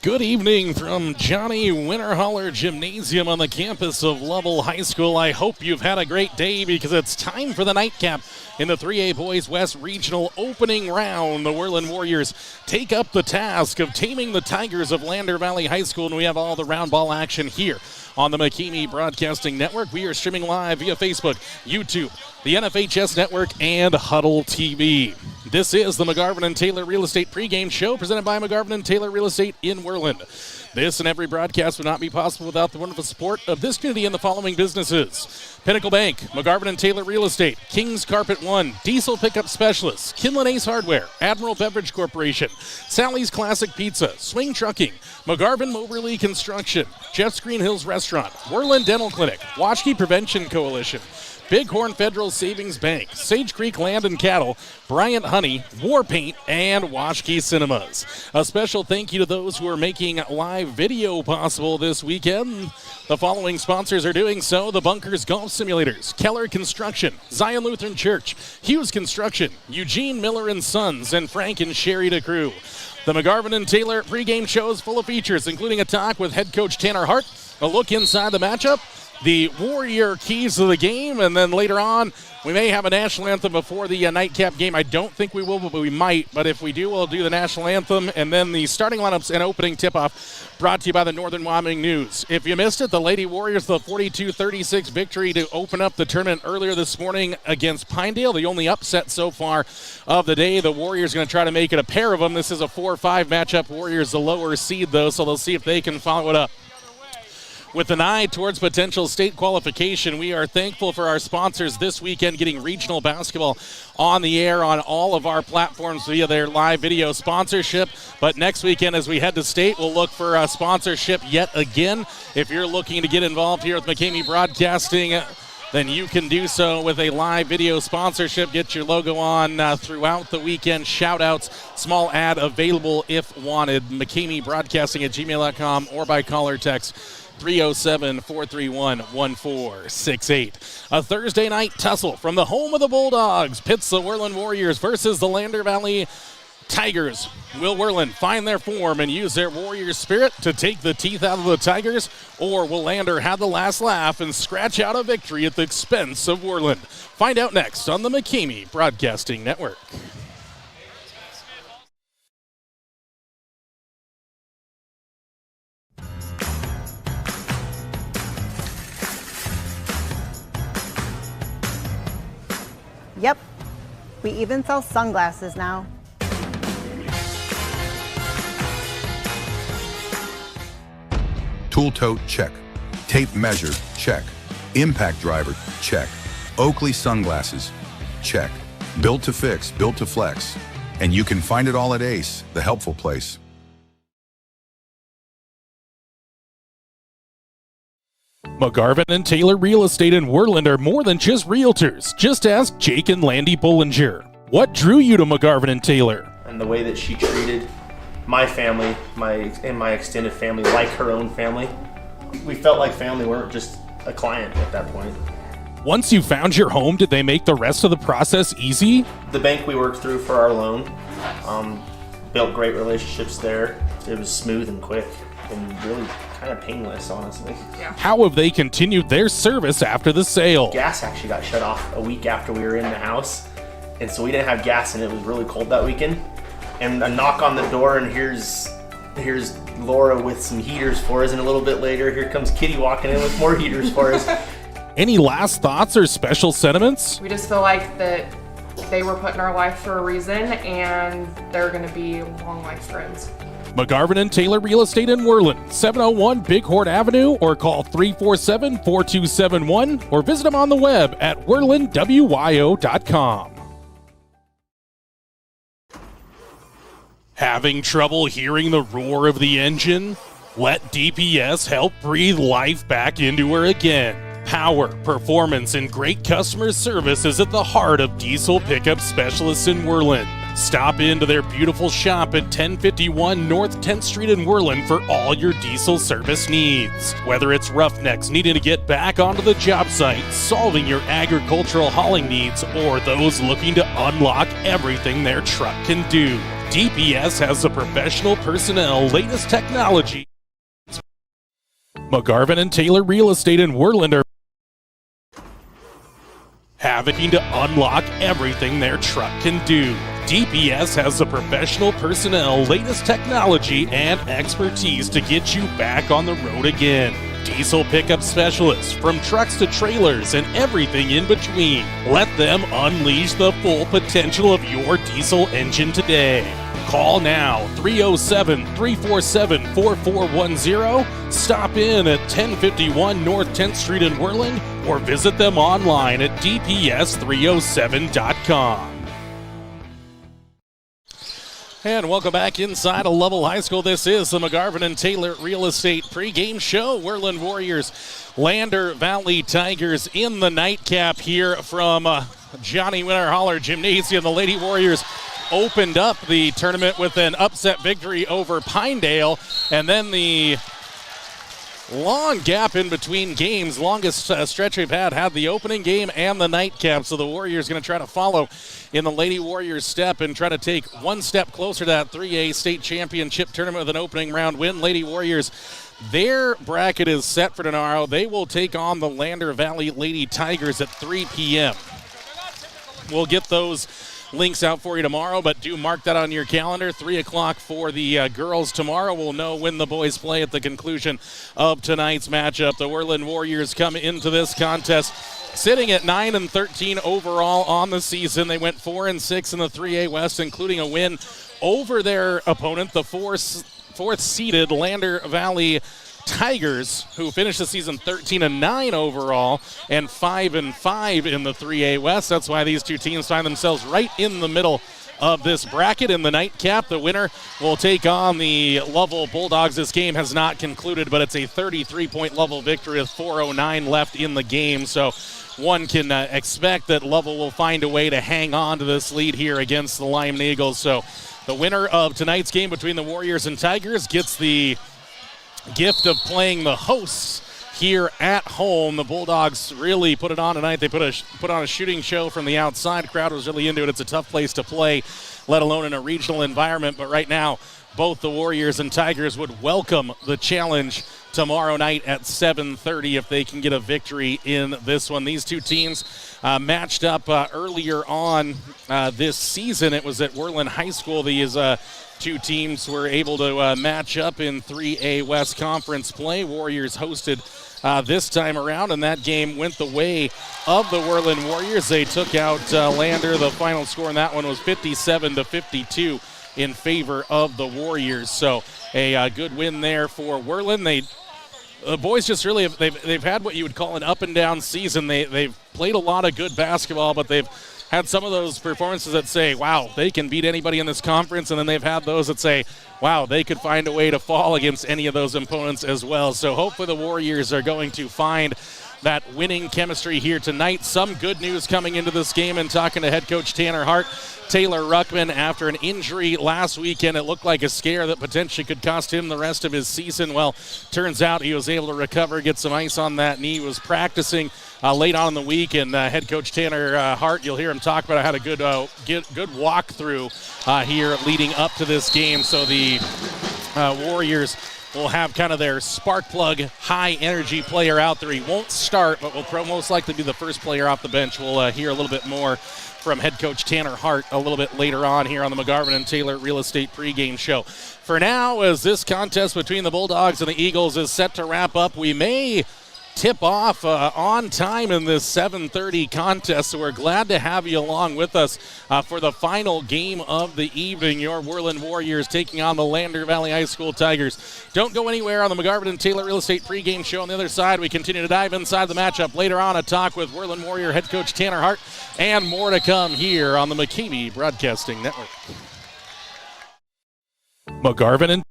Good evening from Johnny Winterholler Gymnasium on the campus of Lovell High School. I hope you've had a great day because it's time for the nightcap in the 3A Boys West Regional opening round. The Worland Warriors take up the task of taming the Tigers of Lander Valley High School, and we have all the round ball action here on the Pregame Broadcasting Network. We are streaming live via Facebook, YouTube, the NFHS Network, and Huddle TV. This is the McGarvin & Taylor Real Estate Pregame Show presented by McGarvin & Taylor Real Estate in Worland. This and every broadcast would not be possible without the wonderful support of this community and the following businesses: Pinnacle Bank, McGarvin & Taylor Real Estate, King's Carpet One, Diesel Pickup Specialists, Kinlan Ace Hardware, Admiral Beverage Corporation, Sally's Classic Pizza, Swing Trucking, McGarvin Moberly Construction, Jeff's Green Hills Restaurant, Worland Dental Clinic, Washkey Prevention Coalition, Bighorn Federal Savings Bank, Sage Creek Land and Cattle, Bryant Honey, War Paint, and Washkey Cinemas. A special thank you to those who are making live video possible this weekend. The following sponsors are doing so: the Bunkers Golf Simulators, Keller Construction, Zion Lutheran Church, Hughes Construction, Eugene Miller and Sons, and Frank and Sherry DeCrew. The McGarvin & Taylor pregame show is full of features, including a talk with head coach Tanner Hart, a look inside the matchup, the Warrior keys to the game, and then later on, we may have a national anthem before the nightcap game. I don't think we will, but we might. But if we do, we'll do the national anthem, and then the starting lineups and opening tip-off brought to you by the Northern Wyoming News. If you missed it, the Lady Warriors, the 42-36 victory to open up the tournament earlier this morning against Pinedale, the only upset so far of the day. The Warriors going to try to make it a pair of them. This is a 4-5 matchup. Warriors the lower seed, though, so they'll see if they can follow it up. With an eye towards potential state qualification, we are thankful for our sponsors this weekend getting regional basketball on the air on all of our platforms via their live video sponsorship. But next weekend, as we head to state, we'll look for a sponsorship yet again. If you're looking to get involved here with Pregame Broadcasting, then you can do so with a live video sponsorship. Get your logo on throughout the weekend. Shout-outs, small ad available if wanted. Pregame Broadcasting at gmail.com or by call or text 307-431-1468. A Thursday night tussle from the home of the Bulldogs pits the Worland Warriors versus the Lander Valley Tigers. Will Worland find their form and use their Warrior spirit to take the teeth out of the Tigers, or will Lander have the last laugh and scratch out a victory at the expense of Worland? Find out next on the Pregame Broadcasting Network. Yep, we even sell sunglasses now. Tool tote, check. Tape measure, check. Impact driver, check. Oakley sunglasses, check. Built to fix, built to flex. And you can find it all at Ace, the helpful place. McGarvin & Taylor Real Estate in Worland are more than just realtors. Just ask Jake and Landy Bollinger. What drew you to McGarvin & Taylor? And the way that she treated my family, and my extended family, like her own family. We felt like family, weren't just a client at that point. Once you found your home, did they make the rest of the process easy? The bank we worked through for our loan, built great relationships there. It was smooth and quick and really kind of painless, honestly. Yeah. How have they continued their service after the sale? Gas actually got shut off a week after we were in the house, and so we didn't have gas, and it was really cold that weekend. And a knock on the door, and here's Laura with some heaters for us, and a little bit later, here comes Kitty walking in with more heaters for us. Any last thoughts or special sentiments? We just feel like that they were put in our life for a reason, and they're going to be long life friends. McGarvin & Taylor Real Estate in Worland, 701 Bighorn Avenue, or call 347-4271, or visit them on the web at worlandwyo.com. Having trouble hearing the roar of the engine? Let DPS help breathe life back into her again. Power, performance, and great customer service is at the heart of Diesel Pickup Specialists in Worland. Stop into their beautiful shop at 1051 North 10th Street in Worland for all your diesel service needs. Whether it's roughnecks needing to get back onto the job site, solving your agricultural hauling needs, or those looking to unlock everything their truck can do, DPS has the professional personnel, latest technology. McGarvin and Taylor Real Estate in Worland are having to unlock everything their truck can do. DPS has the professional personnel, latest technology, and expertise to get you back on the road again. Diesel pickup specialists, from trucks to trailers and everything in between. Let them unleash the full potential of your diesel engine today. Call now, 307-347-4410. Stop in at 1051 North 10th Street in Worland, or visit them online at dps307.com. And welcome back inside of Lovell High School. This is the McGarvin and Taylor Real Estate pregame show. Worland Warriors, Lander Valley Tigers in the nightcap here from Johnny Winter Holler Gymnasium. The Lady Warriors opened up the tournament with an upset victory over Pinedale, and then the long gap in between games, longest stretch we've had the opening game and the nightcap. So the Warriors going to try to follow in the Lady Warriors step and try to take one step closer to that 3A state championship tournament with an opening round win. Lady Warriors, their bracket is set for tomorrow. They will take on the Lander Valley Lady Tigers at 3 p.m. We'll get those links out for you tomorrow, but do mark that on your calendar. 3 o'clock for the girls tomorrow. We'll know when the boys play at the conclusion of tonight's matchup. The Worland Warriors come into this contest sitting at 9-13 overall on the season. They went 4-6 in the 3A West, including a win over their opponent, the fourth-seeded Lander Valley Tigers, who finished the season 13-9 overall and 5-5 in the 3A West. That's why these two teams find themselves right in the middle of this bracket. In the nightcap, the winner will take on the Lovell Bulldogs. This game has not concluded, but it's a 33-point Lovell victory with 4:09 left in the game. So one can expect that Lovell will find a way to hang on to this lead here against the Lyman Eagles. So the winner of tonight's game between the Warriors and Tigers gets the gift of playing the hosts here at home. The Bulldogs really put it on tonight. They put on a shooting show from the outside. Crowd was really into it. It's a tough place to play, let alone in a regional environment. But right now, both the Warriors and Tigers would welcome the challenge tomorrow night at 7:30 if they can get a victory in this one. These two teams matched up earlier on this season. It was at Worland High School. These two teams were able to match up in 3A West Conference play. Warriors hosted this time around, and that game went the way of the Worland Warriors. They took out Lander. The final score in that one was 57-52 in favor of the Warriors. So a good win there for Worland. The boys just really they've had what you would call an up and down season. They've played a lot of good basketball, but they've had some of those performances that say, wow, they can beat anybody in this conference, and then they've had those that say, wow, they could find a way to fall against any of those opponents as well. So hopefully the Warriors are going to find that winning chemistry here tonight. Some good news coming into this game, and talking to head coach Tanner Hart. Taylor Ruckman, after an injury last weekend, it looked like a scare that potentially could cost him the rest of his season. Well, turns out he was able to recover, get some ice on that knee, was practicing late on in the week, and head coach Tanner Hart, you'll hear him talk about, had a good walkthrough here leading up to this game. So the Warriors will have kind of their spark plug, high energy player out there. He won't start, but will most likely be the first player off the bench. We'll hear a little bit more from head coach Tanner Hart a little bit later on here on the McGarvin and Taylor Real Estate pregame show. For now, as this contest between the Bulldogs and the Eagles is set to wrap up, we may tip off on time in this 7:30 contest, so we're glad to have you along with us for the final game of the evening. Your Worland Warriors taking on the Lander Valley High School Tigers. Don't go anywhere on the McGarvin and Taylor Real Estate pregame show. On the other side, we continue to dive inside the matchup. Later on, a talk with Worland Warrior head coach Tanner Hart, and more to come here on the McKamey Broadcasting Network. McGarvin and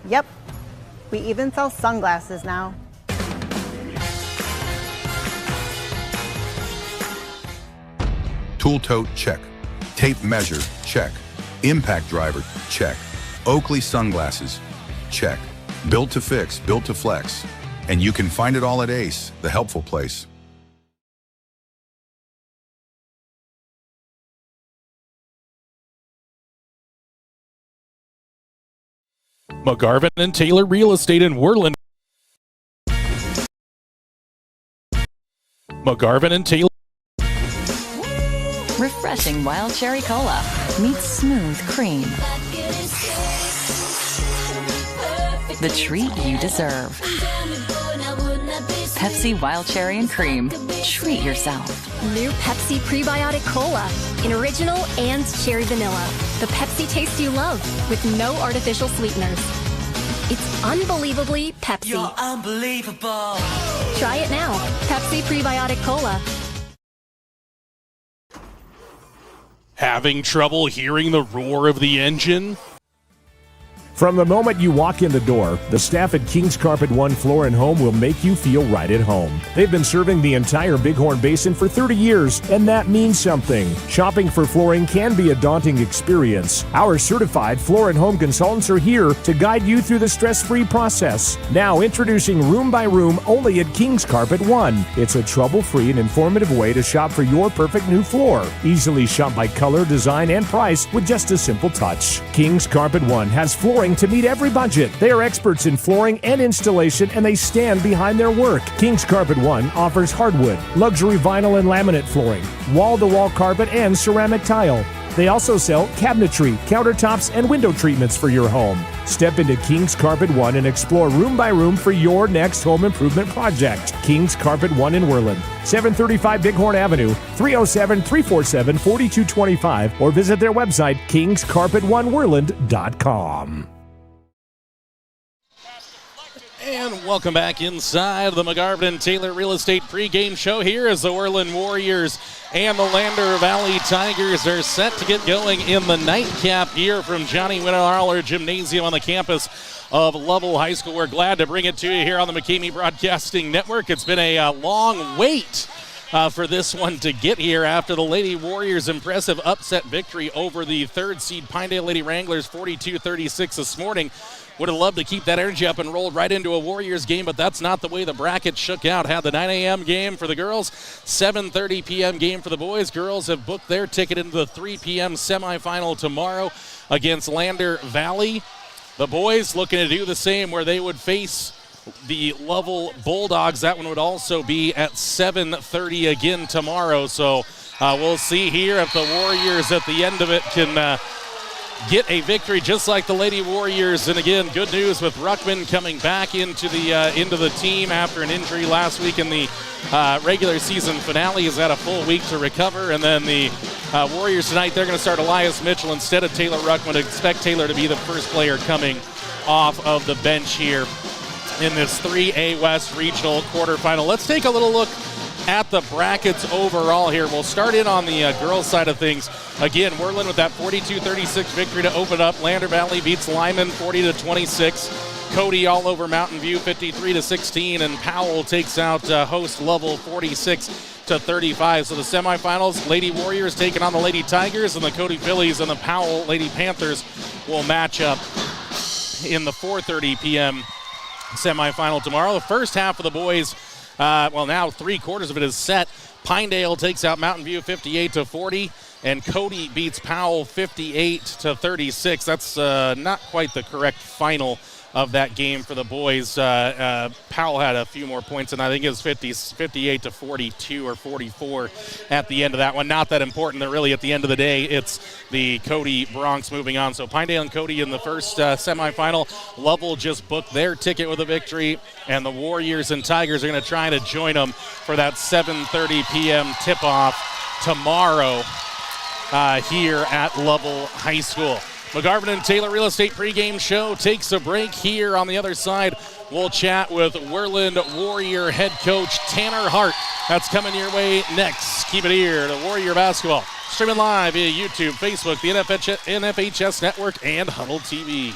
Yep, we even sell sunglasses now. Tool tote, check. Tape measure, check. Impact driver, check. Oakley sunglasses, check. Built to fix, built to flex. And you can find it all at Ace, the helpful place. McGarvin and Taylor Real Estate in Worland. McGarvin and Taylor. Refreshing wild cherry cola meets smooth cream. The treat you deserve. Pepsi Wild Cherry and Cream. Treat yourself. New Pepsi Prebiotic Cola in original and cherry vanilla. The Pepsi taste you love with no artificial sweeteners. It's unbelievably Pepsi. You're unbelievable. Try it now. Pepsi Prebiotic Cola. Having trouble hearing the roar of the engine? From the moment you walk in the door, the staff at King's Carpet One Floor & Home will make you feel right at home. They've been serving the entire Bighorn Basin for 30 years, and that means something. Shopping for flooring can be a daunting experience. Our certified floor and home consultants are here to guide you through the stress-free process. Now introducing Room by Room only at King's Carpet One. It's a trouble-free and informative way to shop for your perfect new floor. Easily shop by color, design, and price with just a simple touch. King's Carpet One has flooring to meet every budget. They are experts in flooring and installation, and they stand behind their work. King's Carpet One offers hardwood, luxury vinyl and laminate flooring, wall-to-wall carpet, and ceramic tile. They also sell cabinetry, countertops, and window treatments for your home. Step into King's Carpet One and explore room by room for your next home improvement project. King's Carpet One in Worland, 735 Bighorn Avenue, 307-347-4225, or visit their website, kingscarpetoneworland.com. And welcome back inside the McGarvin and Taylor Real Estate pregame show here as the Worland Warriors and the Lander Valley Tigers are set to get going in the nightcap here from Johnny Winterhaller Gymnasium on the campus of Lovell High School. We're glad to bring it to you here on the McCamey Broadcasting Network. It's been a long wait for this one to get here after the Lady Warriors' impressive upset victory over the third seed Pinedale Lady Wranglers 42-36 this morning. Would have loved to keep that energy up and rolled right into a Warriors game, but that's not the way the bracket shook out. Had the 9 a.m. game for the girls, 7:30 p.m. game for the boys. Girls have booked their ticket into the 3 p.m. semifinal tomorrow against Lander Valley. The boys looking to do the same, where they would face the Lovell Bulldogs. That one would also be at 7:30 again tomorrow. So we'll see here if the Warriors at the end of it can get a victory just like the Lady Warriors. And again, good news with Ruckman coming back into the team after an injury last week in the regular season finale. He's had a full week to recover. And then the Warriors tonight, they're going to start Elias Mitchell instead of Taylor Ruckman. Expect Taylor to be the first player coming off of the bench here in this 3A West Regional quarterfinal. Let's take a little look at the brackets overall here. We'll start in on the girls' side of things. Again, Worland with that 42-36 victory to open up. Lander Valley beats Lyman 40-26. Cody all over Mountain View 53-16, and Powell takes out host Lovell 46-35. So the semifinals, Lady Warriors taking on the Lady Tigers, and the Cody Phillies and the Powell Lady Panthers will match up in the 4:30 p.m. semifinal tomorrow. The first half of the boys, now 3/4 of it is set. Pinedale takes out Mountain View 58-40, and Cody beats Powell 58-36. That's not quite the correct final of that game for the boys. Powell had a few more points, and I think it was 58-42 or 44 at the end of that one. Not that important. They're really, at the end of the day, it's the Cody Bronx moving on. So Pinedale and Cody in the first semifinal. Lovell just booked their ticket with a victory, and the Warriors and Tigers are going to try to join them for that 7:30 p.m. tip-off tomorrow here at Lovell High School. McGarvin and Taylor Real Estate pregame show takes a break. Here on the other side, we'll chat with Worland Warrior head coach Tanner Hart. That's coming your way next. Keep it here to Warrior Basketball. Streaming live via YouTube, Facebook, the NFHS Network, and Huddle TV.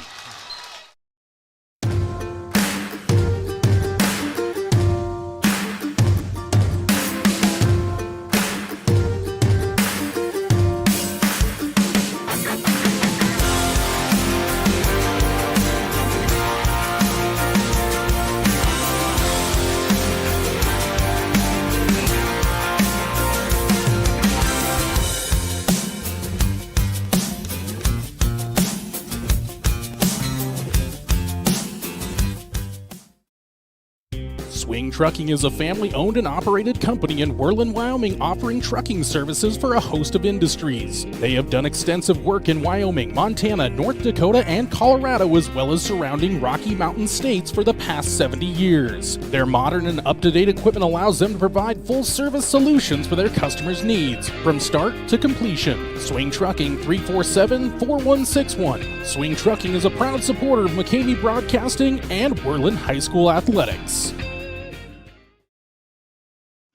Swing Trucking is a family-owned and operated company in Worland, Wyoming, offering trucking services for a host of industries. They have done extensive work in Wyoming, Montana, North Dakota, and Colorado, as well as surrounding Rocky Mountain states for the past 70 years. Their modern and up-to-date equipment allows them to provide full-service solutions for their customers' needs, from start to completion. Swing Trucking, 347-4161. Swing Trucking is a proud supporter of Pregame Broadcasting and Worland High School athletics.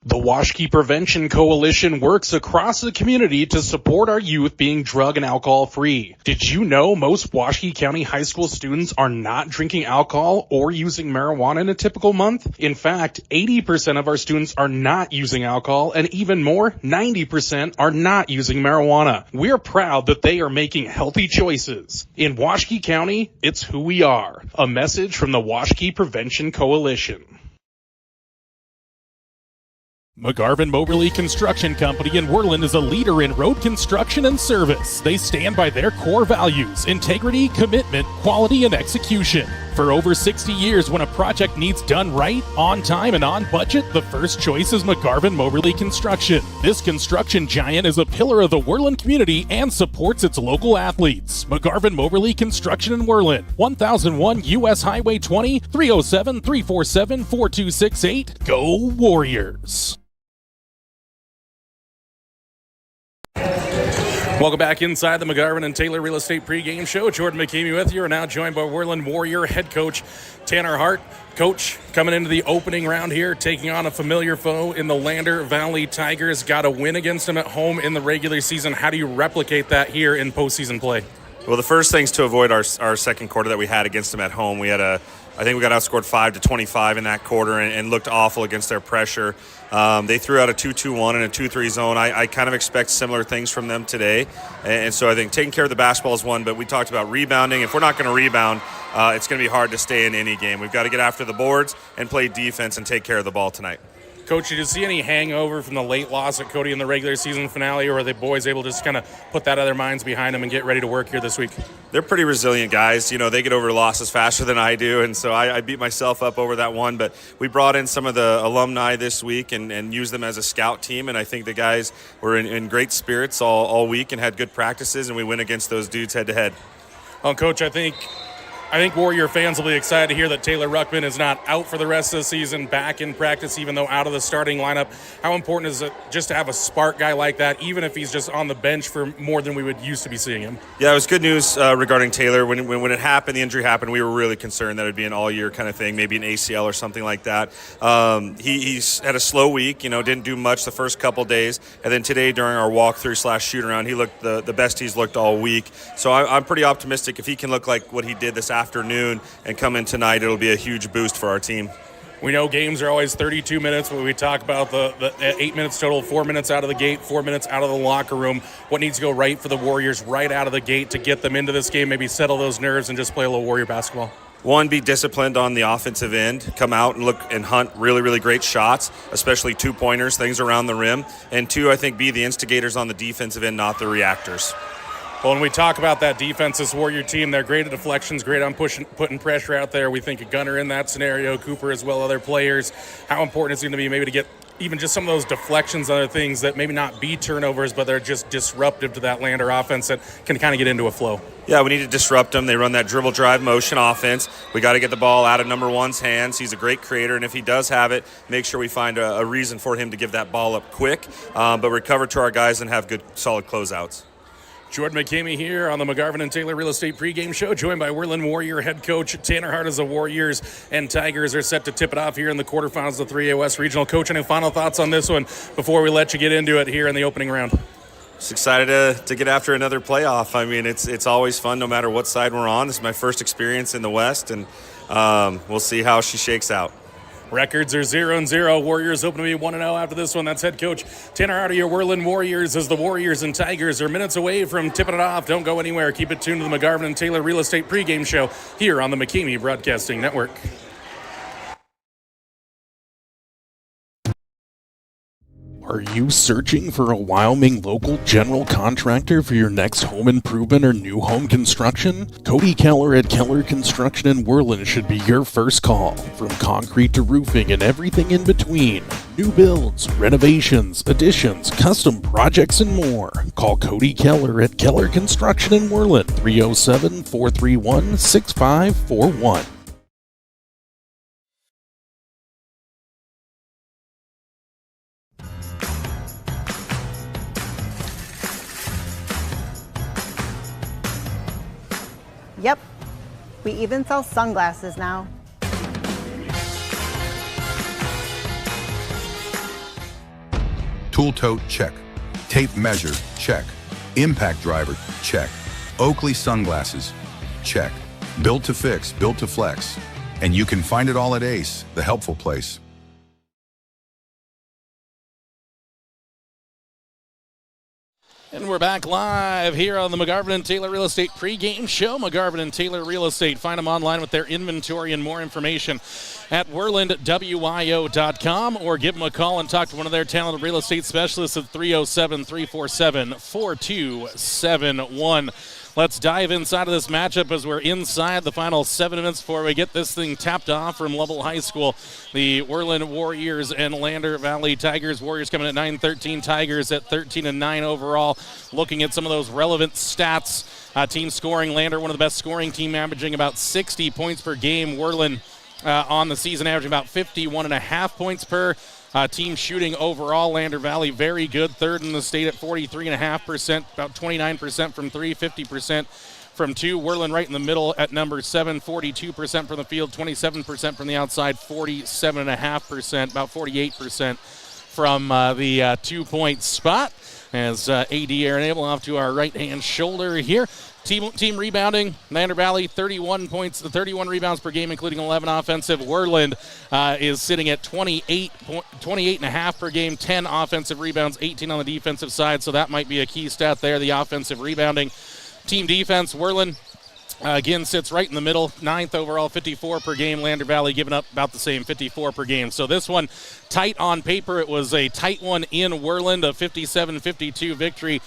The Washkey Prevention Coalition works across the community to support our youth being drug and alcohol free. Did you know most Washkey County high school students are not drinking alcohol or using marijuana in a typical month? In fact, 80% of our students are not using alcohol, and even more, 90% are not using marijuana. We're proud that they are making healthy choices. In Washkey County, it's who we are. A message from the Washkey Prevention Coalition. McGarvin Moberly Construction Company in Worland is a leader in road construction and service. They stand by their core values: integrity, commitment, quality, and execution. For over 60 years, when a project needs done right, on time, and on budget, the first choice is McGarvin Moberly Construction. This construction giant is a pillar of the Worland community and supports its local athletes. McGarvin Moberly Construction in Worland, 1001 U.S. Highway 20, 307-347-4268. Go Warriors! Welcome back inside the McGarvin and Taylor Real Estate Pregame Show. Jordan McKeamy with you. We're now joined by Worland Warrior head coach Tanner Hart. Coach, coming into the opening round here, taking on a familiar foe in the Lander Valley Tigers. Got a win against them at home in the regular season. How do you replicate that here in postseason play? Well, the first thing's to avoid our second quarter that we had against them at home. I think we got outscored 5-25 in that quarter and looked awful against their pressure. They threw out a 2-2-1 and a 2-3 zone. I kind of expect similar things from them today. And so I think taking care of the basketball is one, but we talked about rebounding. If we're not going to rebound, it's going to be hard to stay in any game. We've got to get after the boards and play defense and take care of the ball tonight. Coach, did you see any hangover from the late loss at Cody in the regular season finale, or are the boys able to just kind of put that out of their minds behind them and get ready to work here this week? They're pretty resilient guys. You know, they get over losses faster than I do, and so I beat myself up over that one. But we brought in some of the alumni this week and used them as a scout team, and I think the guys were in great spirits all week and had good practices, and we went against those dudes head-to-head. Well, Coach, I think Warrior fans will be excited to hear that Taylor Ruckman is not out for the rest of the season, back in practice, even though out of the starting lineup. How important is it just to have a spark guy like that, even if he's just on the bench for more than we would used to be seeing him? Yeah, it was good news regarding Taylor. When it happened, the injury happened, we were really concerned that it would be an all-year kind of thing, maybe an ACL or something like that. He's had a slow week, didn't do much the first couple days. And then today during our walkthrough/shoot-around, he looked the best he's looked all week. So I'm pretty optimistic if he can look like what he did this afternoon and come in tonight, it'll be a huge boost for our team. We know games are always 32 minutes, but we talk about the 8 minutes total, 4 minutes out of the gate, 4 minutes out of the locker room. What needs to go right for the Warriors right out of the gate to get them into this game, maybe settle those nerves and just play a little Warrior basketball? One, be disciplined on the offensive end. Come out and look and hunt really, really great shots, especially two-pointers, things around the rim. And two, I think be the instigators on the defensive end, not the reactors. Well, when we talk about that defense, this Warrior team, they're great at deflections, great on putting pressure out there. We think a Gunner in that scenario, Cooper as well, other players. How important is it going to be maybe to get even just some of those deflections, other things that maybe not be turnovers, but they're just disruptive to that Lander offense that can kind of get into a flow? Yeah, we need to disrupt them. They run that dribble drive motion offense. We got to get the ball out of number one's hands. He's a great creator, and if he does have it, make sure we find a reason for him to give that ball up quick, but recover to our guys and have good, solid closeouts. Jordan McKeamy here on the McGarvin and Taylor Real Estate Pregame Show, joined by Worland Warrior head coach Tanner Hart, as the Warriors and Tigers are set to tip it off here in the quarterfinals of the 3A West Regional. Coach, any final thoughts on this one before we let you get into it here in the opening round? Just excited to get after another playoff. I mean, it's always fun no matter what side we're on. This is my first experience in the West, and we'll see how she shakes out. Records are 0-0. Warriors open to be 1-0 after this one. That's head coach Tanner Hart of your Worland Warriors, as the Warriors and Tigers are minutes away from tipping it off. Don't go anywhere. Keep it tuned to the McGarvin and Taylor Real Estate Pregame Show here on the McKeamy Broadcasting Network. Are you searching for a Wyoming local general contractor for your next home improvement or new home construction? Cody Keller at Keller Construction in Worland should be your first call. From concrete to roofing and everything in between. New builds, renovations, additions, custom projects, and more. Call Cody Keller at Keller Construction in Worland, 307-431-6541. Yep, we even sell sunglasses now. Tool tote, check. Tape measure, check. Impact driver, check. Oakley sunglasses, check. Built to fix, built to flex. And you can find it all at Ace, the helpful place. And we're back live here on the McGarvin and Taylor Real Estate pregame show. McGarvin and Taylor Real Estate. Find them online with their inventory and more information at worlandwyo.com, or give them a call and talk to one of their talented real estate specialists at 307-347-4271. Let's dive inside of this matchup as we're inside the final 7 minutes before we get this thing tapped off from Level High School. The Worland Warriors and Lander Valley Tigers. Warriors coming at 9-13, Tigers at 13-9 overall. Looking at some of those relevant stats. Team scoring, Lander one of the best scoring team, averaging about 60 points per game. Worland on the season averaging about 51.5 points per team. Shooting overall, Lander Valley very good, third in the state at 43.5%, about 29% from 3, 50% from 2. Worland right in the middle at number 7, 42% from the field, 27% from the outside, 47.5%, about 48% from the 2-point spot. As AD Aaron Abel off to our right-hand shoulder here. Team rebounding, Lander Valley 31 points, 31 rebounds per game, including 11 offensive. Worland is sitting at 28.5 per game, 10 offensive rebounds, 18 on the defensive side, so that might be a key stat there, the offensive rebounding. Team defense, Worland again sits right in the middle, 9th overall, 54 per game. Lander Valley giving up about the same, 54 per game. So this one tight on paper. It was a tight one in Worland, a 57-52 victory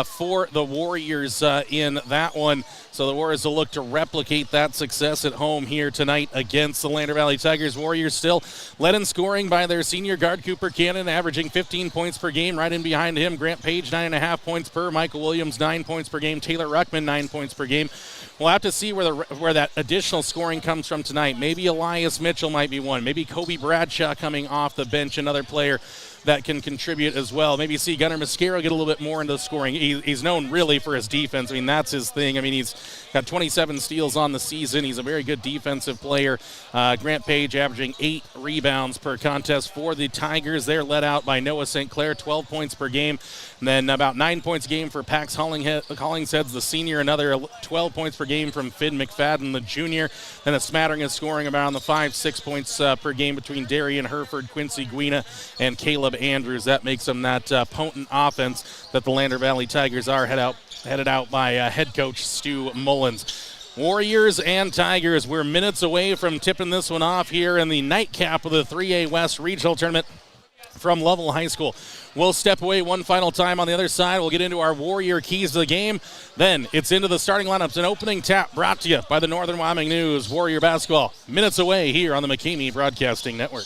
for the Warriors in that one. So the Warriors will look to replicate that success at home here tonight against the Lander Valley Tigers. Warriors still led in scoring by their senior guard, Cooper Cannon, averaging 15 points per game. Right in behind him, Grant Page, 9.5 points per. Michael Williams, 9 points per game. Taylor Ruckman, 9 points per game. We'll have to see where that additional scoring comes from tonight. Maybe Elias Mitchell might be one. Maybe Kobe Bradshaw coming off the bench, another player that can contribute as well. Maybe see Gunnar Mascaro get a little bit more into the scoring. He's known really for his defense. I mean, that's his thing. I mean, he's got 27 steals on the season. He's a very good defensive player. Grant Page averaging 8 rebounds per contest for the Tigers. They're led out by Noah St. Clair, 12 points per game. And then about 9 points a game for Pax Hollingshead, the senior, another 12 points per game from Finn McFadden, the junior. Then a smattering of scoring around the 5-6 points per game between Darian Herford, Quincy Guina, and Caleb Andrews. That makes them that potent offense that the Lander Valley Tigers are headed out by head coach Stu Mullins. Warriors and Tigers, we're minutes away from tipping this one off here in the nightcap of the 3A West Regional Tournament from Level High School. We'll step away one final time on the other side. We'll get into our Warrior keys to the game. Then it's into the starting lineups. An opening tap brought to you by the Northern Wyoming News. Warrior basketball minutes away here on the McCamey Broadcasting Network.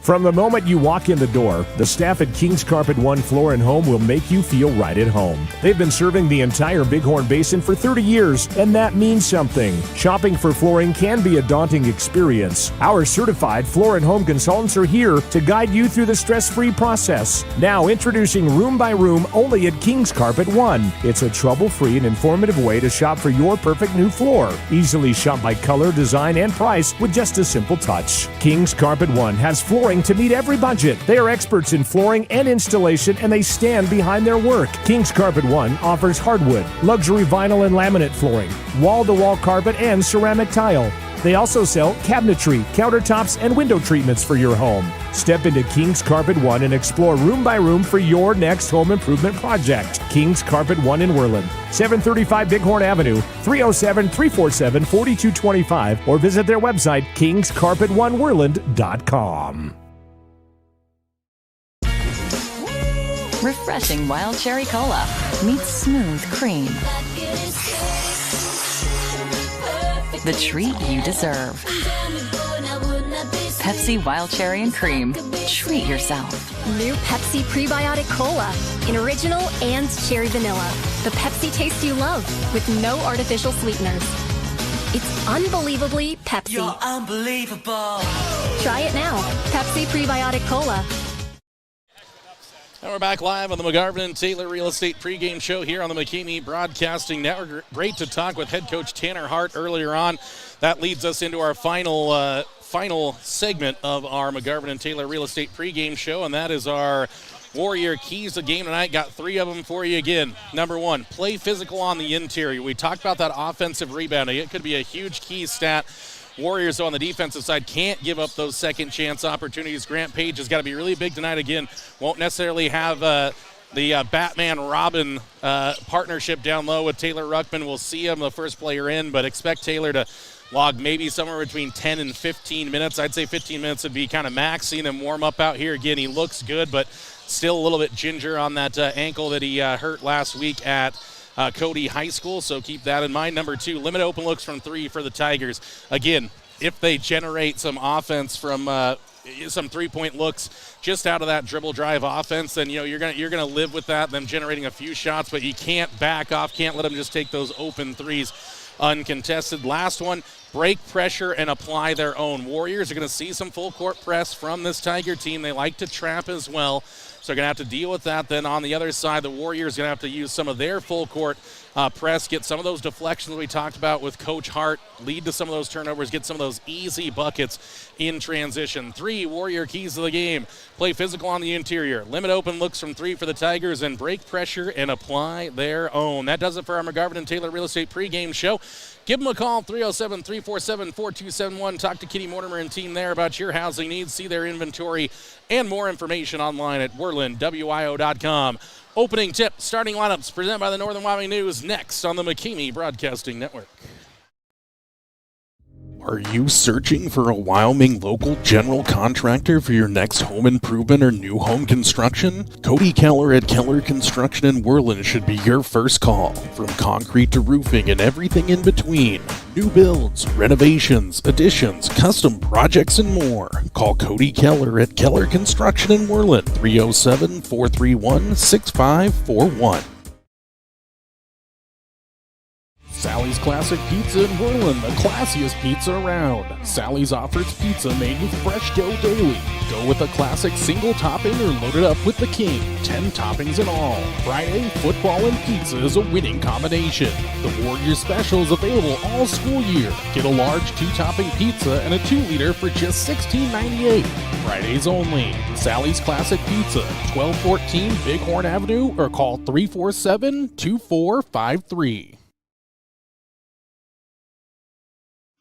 From the moment you walk in the door, the staff at King's Carpet One Floor and Home will make you feel right at home. They've been serving the entire Bighorn Basin for 30 years, and that means something. Shopping for flooring can be a daunting experience. Our certified floor and home consultants are here to guide you through the stress-free process. Now introducing Room by Room only at King's Carpet One. It's a trouble-free and informative way to shop for your perfect new floor. Easily shop by color, design, and price with just a simple touch. King's Carpet One has flooring to meet every budget. They are experts in flooring and installation, and they stand behind their work. King's Carpet One offers hardwood, luxury vinyl and laminate flooring, wall-to-wall carpet, and ceramic tile. They also sell cabinetry, countertops, and window treatments for your home. Step into King's Carpet One and explore room by room for your next home improvement project. King's Carpet One in Worland, 735 Bighorn Avenue, 307-347-4225, or visit their website, kingscarpetoneworland.com. Refreshing Wild Cherry Cola meets smooth cream. The treat you deserve. Pepsi Wild Cherry and Cream. Treat yourself. New Pepsi Prebiotic Cola in original and cherry vanilla. The Pepsi taste you love with no artificial sweeteners. It's unbelievably Pepsi. You're unbelievable. Try it now. Pepsi Prebiotic Cola. And we're back live on the McGarvin and Taylor Real Estate pregame show here on the McKamey Broadcasting Network. Great to talk with head coach Tanner Hart earlier on. That leads us into our final segment of our McGarvin and Taylor Real Estate pregame show, and that is our Warrior keys to the game tonight. Got 3 of them for you again. Number 1, play physical on the interior. We talked about that offensive rebounding. It could be a huge key stat. Warriors on the defensive side can't give up those second chance opportunities. Grant Page has got to be really big tonight again. Won't necessarily have the Batman-Robin partnership down low with Taylor Ruckman. We'll see him the first player in, but expect Taylor to log maybe somewhere between 10 and 15 minutes. I'd say 15 minutes would be kind of max. Seeing him warm up out here again. He looks good, but still a little bit ginger on that ankle that he hurt last week at Cody High School, so keep that in mind. Number 2, limit open looks from 3 for the Tigers. Again, if they generate some offense from some 3-point looks just out of that dribble drive offense, then you're gonna live with that, them generating a few shots, but you can't back off, can't let them just take those open threes uncontested. Last one, break pressure and apply their own. Warriors are going to see some full court press from this Tiger team. They like to trap as well, so they're going to have to deal with that. Then on the other side, the Warriors are going to have to use some of their full court press, get some of those deflections we talked about with Coach Hart, lead to some of those turnovers, get some of those easy buckets in transition. 3 Warrior keys to the game. Play physical on the interior. Limit open looks from 3 for the Tigers, and break pressure and apply their own. That does it for our McGarvin and Taylor Real Estate pregame show. Give them a call, 307-347-4271. Talk to Kitty Mortimer and team there about your housing needs. See their inventory and more information online at worlandwio.com. Opening tip, starting lineups presented by the Northern Wyoming News next on the McKamey Broadcasting Network. Are you searching for a Wyoming local general contractor for your next home improvement or new home construction? Cody Keller at Keller Construction in Worland should be your first call. From concrete to roofing and everything in between. New builds, renovations, additions, custom projects, and more. Call Cody Keller at Keller Construction in Worland, 307-431-6541. Sally's Classic Pizza in Worland, the classiest pizza around. Sally's offers pizza made with fresh dough daily. Go with a classic single topping or load it up with the king. 10 toppings in all. Friday, football and pizza is a winning combination. The Warrior Special is available all school year. Get a large 2-topping pizza and a 2-liter for just $16.98. Fridays only. Sally's Classic Pizza, 1214 Bighorn Avenue, or call 347-2453.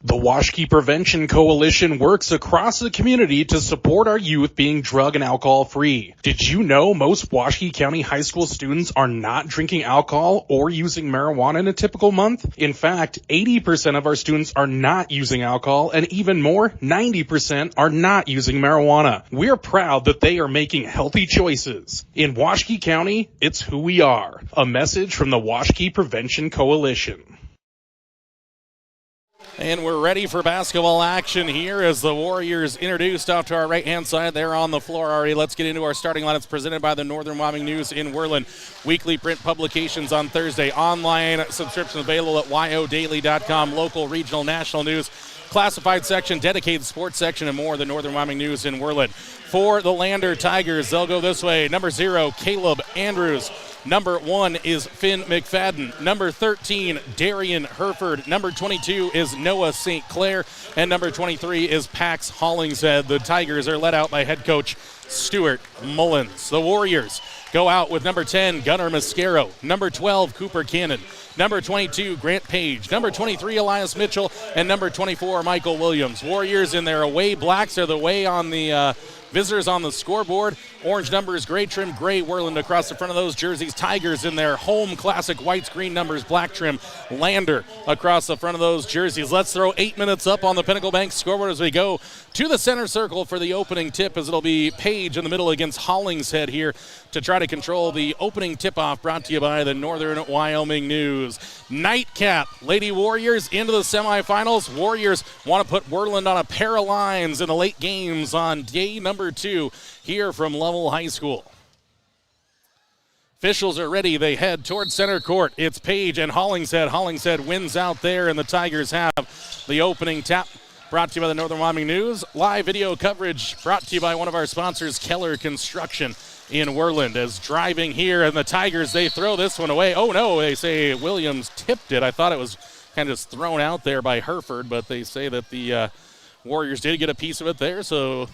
The Washkey Prevention Coalition works across the community to support our youth being drug and alcohol free. Did you know most Washkey County high school students are not drinking alcohol or using marijuana in a typical month? In fact, 80% of our students are not using alcohol, and even more, 90% are not using marijuana. We're proud that they are making healthy choices. In Washkey County, it's who we are. A message from the Washkey Prevention Coalition. And we're ready for basketball action here as the Warriors introduced off to our right-hand side. They're on the floor already. Let's get into our starting lineups presented by the Northern Wyoming News in Worland. Weekly print publications on Thursday. Online subscription available at yodaily.com. Local, regional, national news. Classified section, dedicated sports section, and more. The Northern Wyoming News in Worland. For the Lander Tigers, they'll go this way. Number 0, Caleb Andrews. Number 1 is Finn McFadden. Number 13, Darian Herford. Number 22 is Noah St. Clair. And number 23 is Pax Hollingshead. The Tigers are led out by head coach Stuart Mullins. The Warriors go out with number 10, Gunnar Mascaro. Number 12, Cooper Cannon. number 22, Grant Page, number 23, Elias Mitchell, and number 24, Michael Williams. Warriors in their away blacks are the way on the visitors on the scoreboard. Orange numbers, gray trim, gray Worland across the front of those jerseys. Tigers in their home classic whites, green numbers, black trim, Lander across the front of those jerseys. Let's throw 8 minutes up on the Pinnacle Bank scoreboard as we go to the center circle for the opening tip, as it'll be Page in the middle against Hollingshead here to try to control the opening tip-off, brought to you by the Northern Wyoming News. Nightcap, Lady Warriors into the semifinals. Warriors want to put Worland on a pair of lines in the late games on day number 2 here from Lovell High School. Officials are ready. They head towards center court. It's Page and Hollingshead. Hollingshead wins out there, and the Tigers have the opening tap. Brought to you by the Northern Wyoming News. Live video coverage brought to you by one of our sponsors, Keller Construction in Worland. As driving here, and the Tigers, they throw this one away. Oh, no, they say Williams tipped it. I thought it was kind of just thrown out there by Hereford, but they say that the Warriors did get a piece of it there, so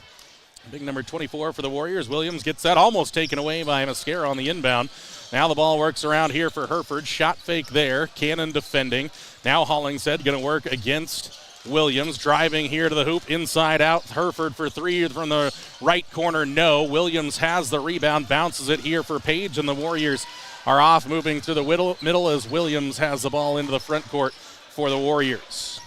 big number 24 for the Warriors. Williams gets that almost taken away by Mascara on the inbound. Now the ball works around here for Hereford. Shot fake there. Cannon defending. Now Hollingshead going to work against Williams. Driving here to the hoop. Inside out. Hereford for 3 from the right corner. No. Williams has the rebound. Bounces it here for Page. And the Warriors are off, moving through the middle as Williams has the ball into the front court for the Warriors.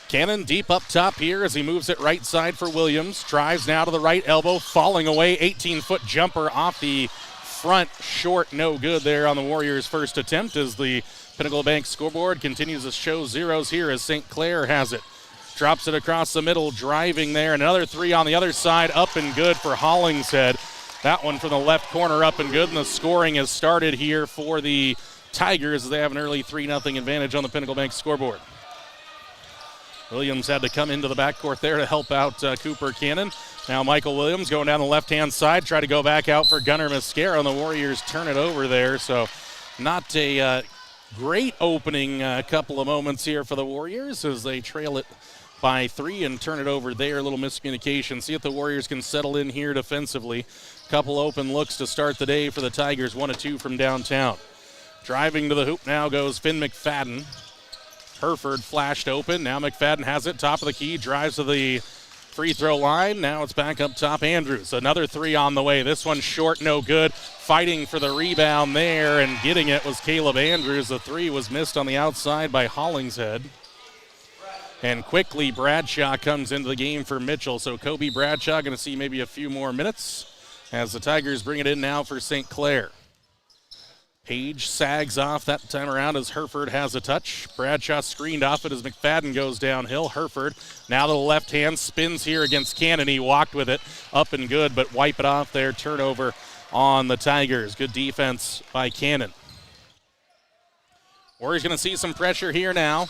Cannon deep up top here as he moves it right side for Williams. Drives now to the right elbow, falling away. 18-foot jumper off the front, short, no good there on the Warriors' first attempt, as the Pinnacle Bank scoreboard continues to show zeros here as St. Clair has it. Drops it across the middle, driving there. Another 3 on the other side, up and good for Hollingshead. That one from the left corner, up and good, and the scoring has started here for the Tigers as they have an early 3-0 advantage on the Pinnacle Bank scoreboard. Williams had to come into the backcourt there to help out Cooper Cannon. Now Michael Williams going down the left-hand side, try to go back out for Gunnar Mascara, and the Warriors turn it over there. So not a great opening couple of moments here for the Warriors as they trail it by 3 and turn it over there. A little miscommunication. See if the Warriors can settle in here defensively. Couple open looks to start the day for the Tigers, 1 of 2 from downtown. Driving to the hoop now goes Finn McFadden. Hereford flashed open. Now McFadden has it, top of the key, drives to the free throw line. Now it's back up top, Andrews. Another 3 on the way. This one short, no good. Fighting for the rebound there, and getting it was Caleb Andrews. The 3 was missed on the outside by Hollingshead. And quickly Bradshaw comes into the game for Mitchell. So Kobe Bradshaw going to see maybe a few more minutes as the Tigers bring it in now for St. Clair. Page sags off that time around as Hereford has a touch. Bradshaw screened off it as McFadden goes downhill. Hereford now to the left hand, spins here against Cannon. He walked with it, up and good, but wipe it off there. Turnover on the Tigers. Good defense by Cannon. Warriors going to see some pressure here now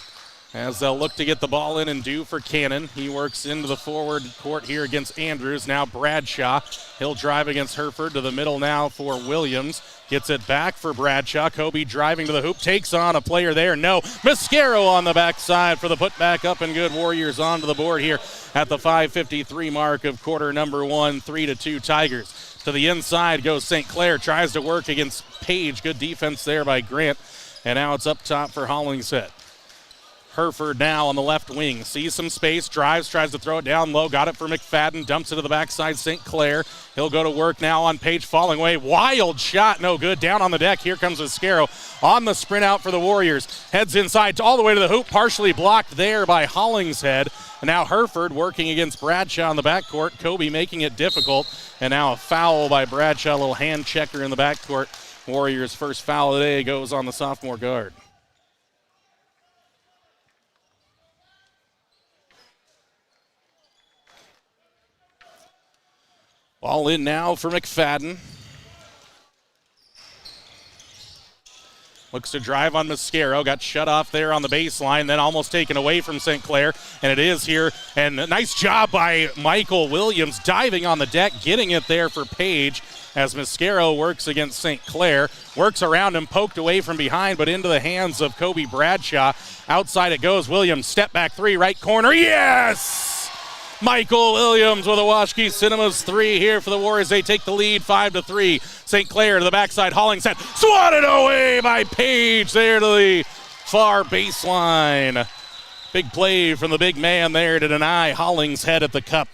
as they'll look to get the ball in and do for Cannon. He works into the forward court here against Andrews. Now Bradshaw. He'll drive against Hereford to the middle now for Williams. Gets it back for Bradshaw. Kobe driving to the hoop. Takes on a player there. No. Mascaro on the backside for the putback, up and good. Warriors onto the board here at the 5:53 mark of quarter number 1. 3-2 Tigers. To the inside goes St. Clair. Tries to work against Page. Good defense there by Grant. And now it's up top for Hollingshead. Hereford now on the left wing. Sees some space, drives, tries to throw it down low. Got it for McFadden, dumps it to the backside, St. Clair. He'll go to work now on Page, falling away. Wild shot, no good. Down on the deck, here comes Mascaro on the sprint out for the Warriors. Heads inside all the way to the hoop, partially blocked there by Hollingshead. And now Hereford working against Bradshaw in the backcourt. Kobe making it difficult. And now a foul by Bradshaw, a little hand checker in the backcourt. Warriors' first foul of the day goes on the sophomore guard. Ball in now for McFadden. Looks to drive on Mascaro. Got shut off there on the baseline, then almost taken away from St. Clair. And it is here. And a nice job by Michael Williams diving on the deck, getting it there for Page as Mascaro works against St. Clair. Works around him, poked away from behind, but into the hands of Kobe Bradshaw. Outside it goes. Williams, step back 3, right corner. Yes! Michael Williams with a Washki Cinemas 3 here for the Warriors. They take the lead 5-3. St. Clair to the backside. Hollingshead swatted away by Page there to the far baseline. Big play from the big man there to deny Hollingshead at the cup.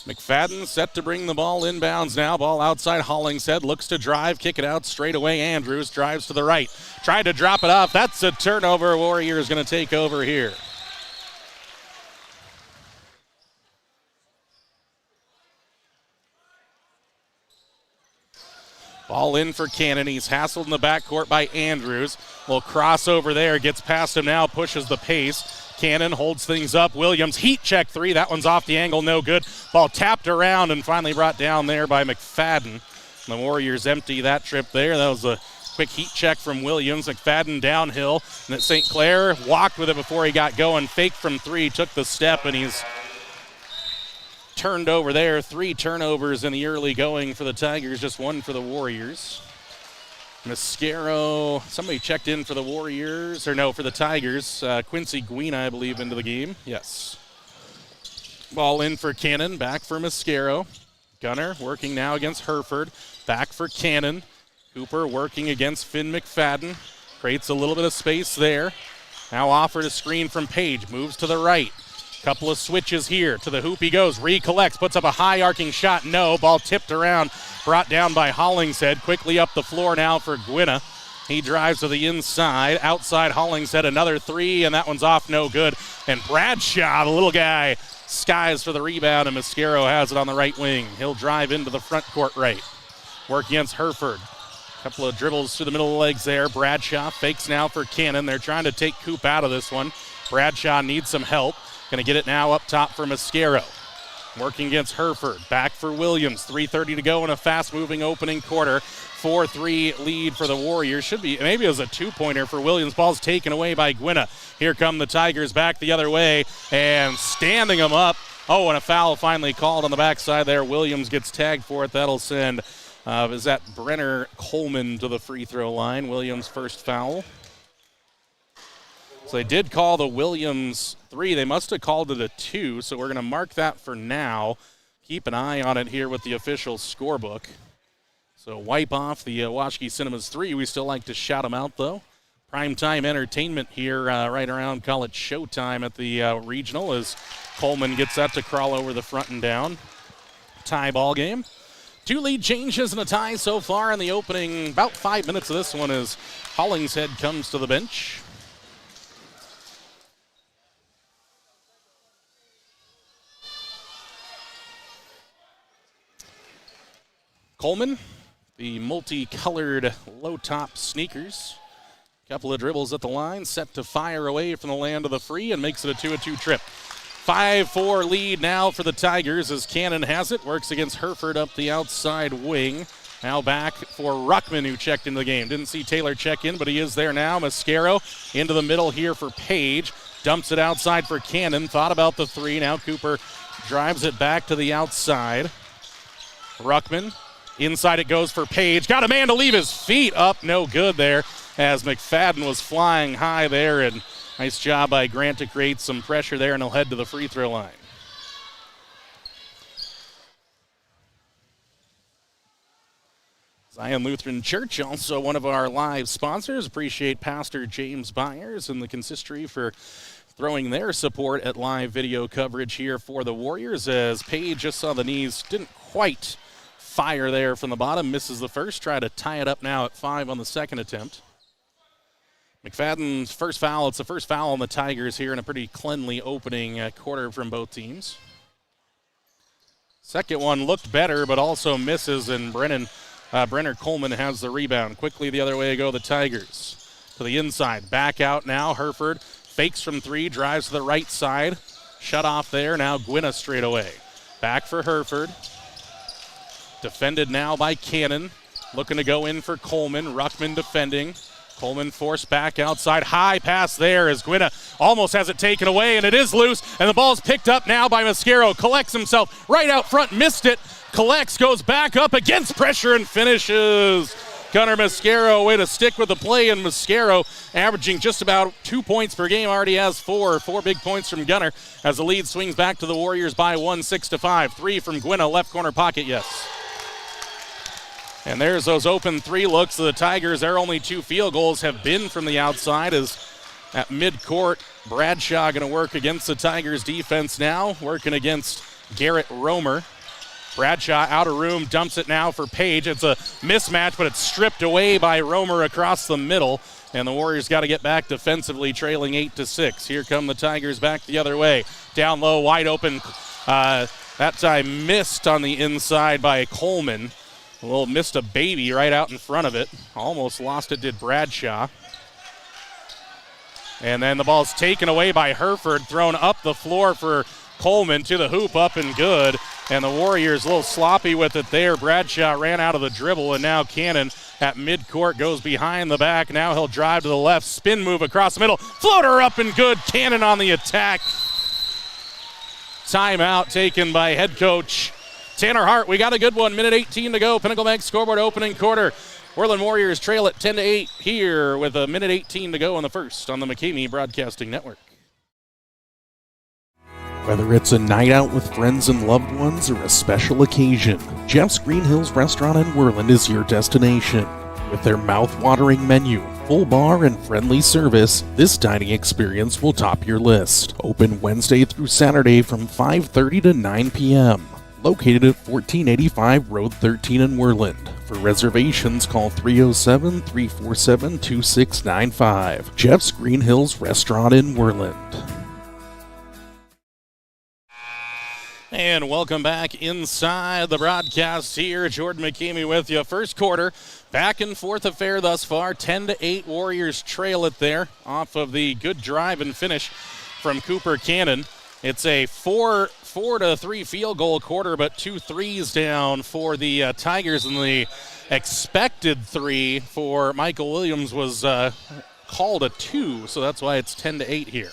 McFadden set to bring the ball inbounds now. Ball outside Hollingshead. Looks to drive. Kick it out straight away. Andrews drives to the right. Tried to drop it off. That's a turnover. Warriors going to take over here. Ball in for Cannon. He's hassled in the backcourt by Andrews. Little crossover there. Gets past him now. Pushes the pace. Cannon holds things up. Williams, heat check 3. That one's off the angle, no good. Ball tapped around and finally brought down there by McFadden. The Warriors empty that trip there. That was a quick heat check from Williams. McFadden downhill. And at St. Clair walked with it before he got going. Faked from 3, took the step, and he's turned over there. 3 turnovers in the early going for the Tigers, just 1 for the Warriors. Mascaro, somebody checked in for the Warriors, or no, for the Tigers. Quincy Guina, I believe, into the game. Yes. Ball in for Cannon, back for Mascaro. Gunner working now against Hereford. Back for Cannon. Cooper working against Finn McFadden. Creates a little bit of space there. Now offered a screen from Page. Moves to the right. Couple of switches here. To the hoop he goes. Recollects. Puts up a high arcing shot. No. Ball tipped around. Brought down by Hollingshead. Quickly up the floor now for Guina. He drives to the inside. Outside Hollingshead. Another 3, and that one's off. No good. And Bradshaw, the little guy, skies for the rebound, and Mascaro has it on the right wing. He'll drive into the front court right. Work against Hereford. Couple of dribbles through the middle of the legs there. Bradshaw fakes now for Cannon. They're trying to take Coop out of this one. Bradshaw needs some help. Going to get it now up top for Mascaro. Working against Hereford. Back for Williams. 3:30 to go in a fast-moving opening quarter. 4-3 lead for the Warriors. Should be, maybe it was a 2-pointer for Williams. Ball's taken away by Guina. Here come the Tigers back the other way and standing them up. Oh, and a foul finally called on the backside there. Williams gets tagged for it. That'll send, is that Brenner Coleman to the free throw line. Williams' first foul. So they did call the Williams 3. They must have called it a 2, so we're going to mark that for now. Keep an eye on it here with the official scorebook. So wipe off the Washki Cinemas 3. We still like to shout them out, though. Primetime entertainment here right around college showtime at the regional as Coleman gets that to crawl over the front and down. Tie ball game. 2 lead changes and a tie so far in the opening about 5 minutes of this one as Hollingshead comes to the bench. Coleman, the multicolored low-top sneakers. Couple of dribbles at the line, set to fire away from the land of the free and makes it a 2-2 trip. 5-4 lead now for the Tigers as Cannon has it. Works against Hereford up the outside wing. Now back for Ruckman, who checked into the game. Didn't see Taylor check in, but he is there now. Mascaro into the middle here for Page. Dumps it outside for Cannon. Thought about the 3. Now Cooper drives it back to the outside. Ruckman. Inside it goes for Page. Got a man to leave his feet up. No good there as McFadden was flying high there. And nice job by Grant to create some pressure there, and he'll head to the free throw line. Zion Lutheran Church, also one of our live sponsors. Appreciate Pastor James Byers and the consistory for throwing their support at live video coverage here for the Warriors as Page just saw the knees. Didn't quite fire there from the bottom, misses the first. Try to tie it up now at 5 on the second attempt. McFadden's first foul. It's the first foul on the Tigers here in a pretty cleanly opening quarter from both teams. Second one looked better, but also misses, and Brenner Coleman has the rebound. Quickly the other way go the Tigers. To the inside, back out now. Hereford fakes from 3, drives to the right side. Shut off there. Now Guina straight away. Back for Hereford. Defended now by Cannon. Looking to go in for Coleman. Ruckman defending. Coleman forced back outside. High pass there as Guina almost has it taken away, and it is loose. And the ball's picked up now by Mascaro. Collects himself right out front. Missed it. Collects, goes back up against pressure and finishes. Gunnar Mascaro way to stick with the play, and Mascaro averaging just about 2 points per game. Already has four big points from Gunnar as the lead swings back to the Warriors by 1, 6-5. 3 from Gwynna, left corner pocket, yes. And there's those open 3 looks of the Tigers. Their only 2 field goals have been from the outside as at midcourt, Bradshaw going to work against the Tigers defense now, working against Garrett Romer. Bradshaw out of room, dumps it now for Page. It's a mismatch, but it's stripped away by Romer across the middle. And the Warriors got to get back defensively, trailing 8-6. Here come the Tigers back the other way. Down low, wide open. That time missed on the inside by Coleman. Missed a baby right out in front of it. Almost lost it, did Bradshaw. And then the ball's taken away by Herford, thrown up the floor for Coleman to the hoop, up and good. And the Warriors a little sloppy with it there. Bradshaw ran out of the dribble, and now Cannon at midcourt goes behind the back. Now he'll drive to the left, spin move across the middle. Floater up and good. Cannon on the attack. Timeout taken by head coach Tanner Hart. We got a good one. Minute 18 to go. Pinnacle Bank scoreboard opening quarter. Worland Warriors trail at 10-8 here with a minute 18 to go in the first on the McCamey Broadcasting Network. Whether it's a night out with friends and loved ones or a special occasion, Jeff's Green Hills Restaurant in Worland is your destination. With their mouth-watering menu, full bar, and friendly service, this dining experience will top your list. Open Wednesday through Saturday from 5:30 to 9 p.m. Located at 1485 Road 13 in Worland. For reservations, call 307-347-2695. Jeff's Green Hills Restaurant in Worland. And welcome back inside the broadcast here. Jordan McCamey with you. First quarter, back and forth affair thus far. 10-8 Warriors trail it there off of the good drive and finish from Cooper Cannon. It's a 4-3 field goal quarter, but 2 threes down for the Tigers, and the expected 3 for Michael Williams was called a 2, so that's why it's 10-8 here.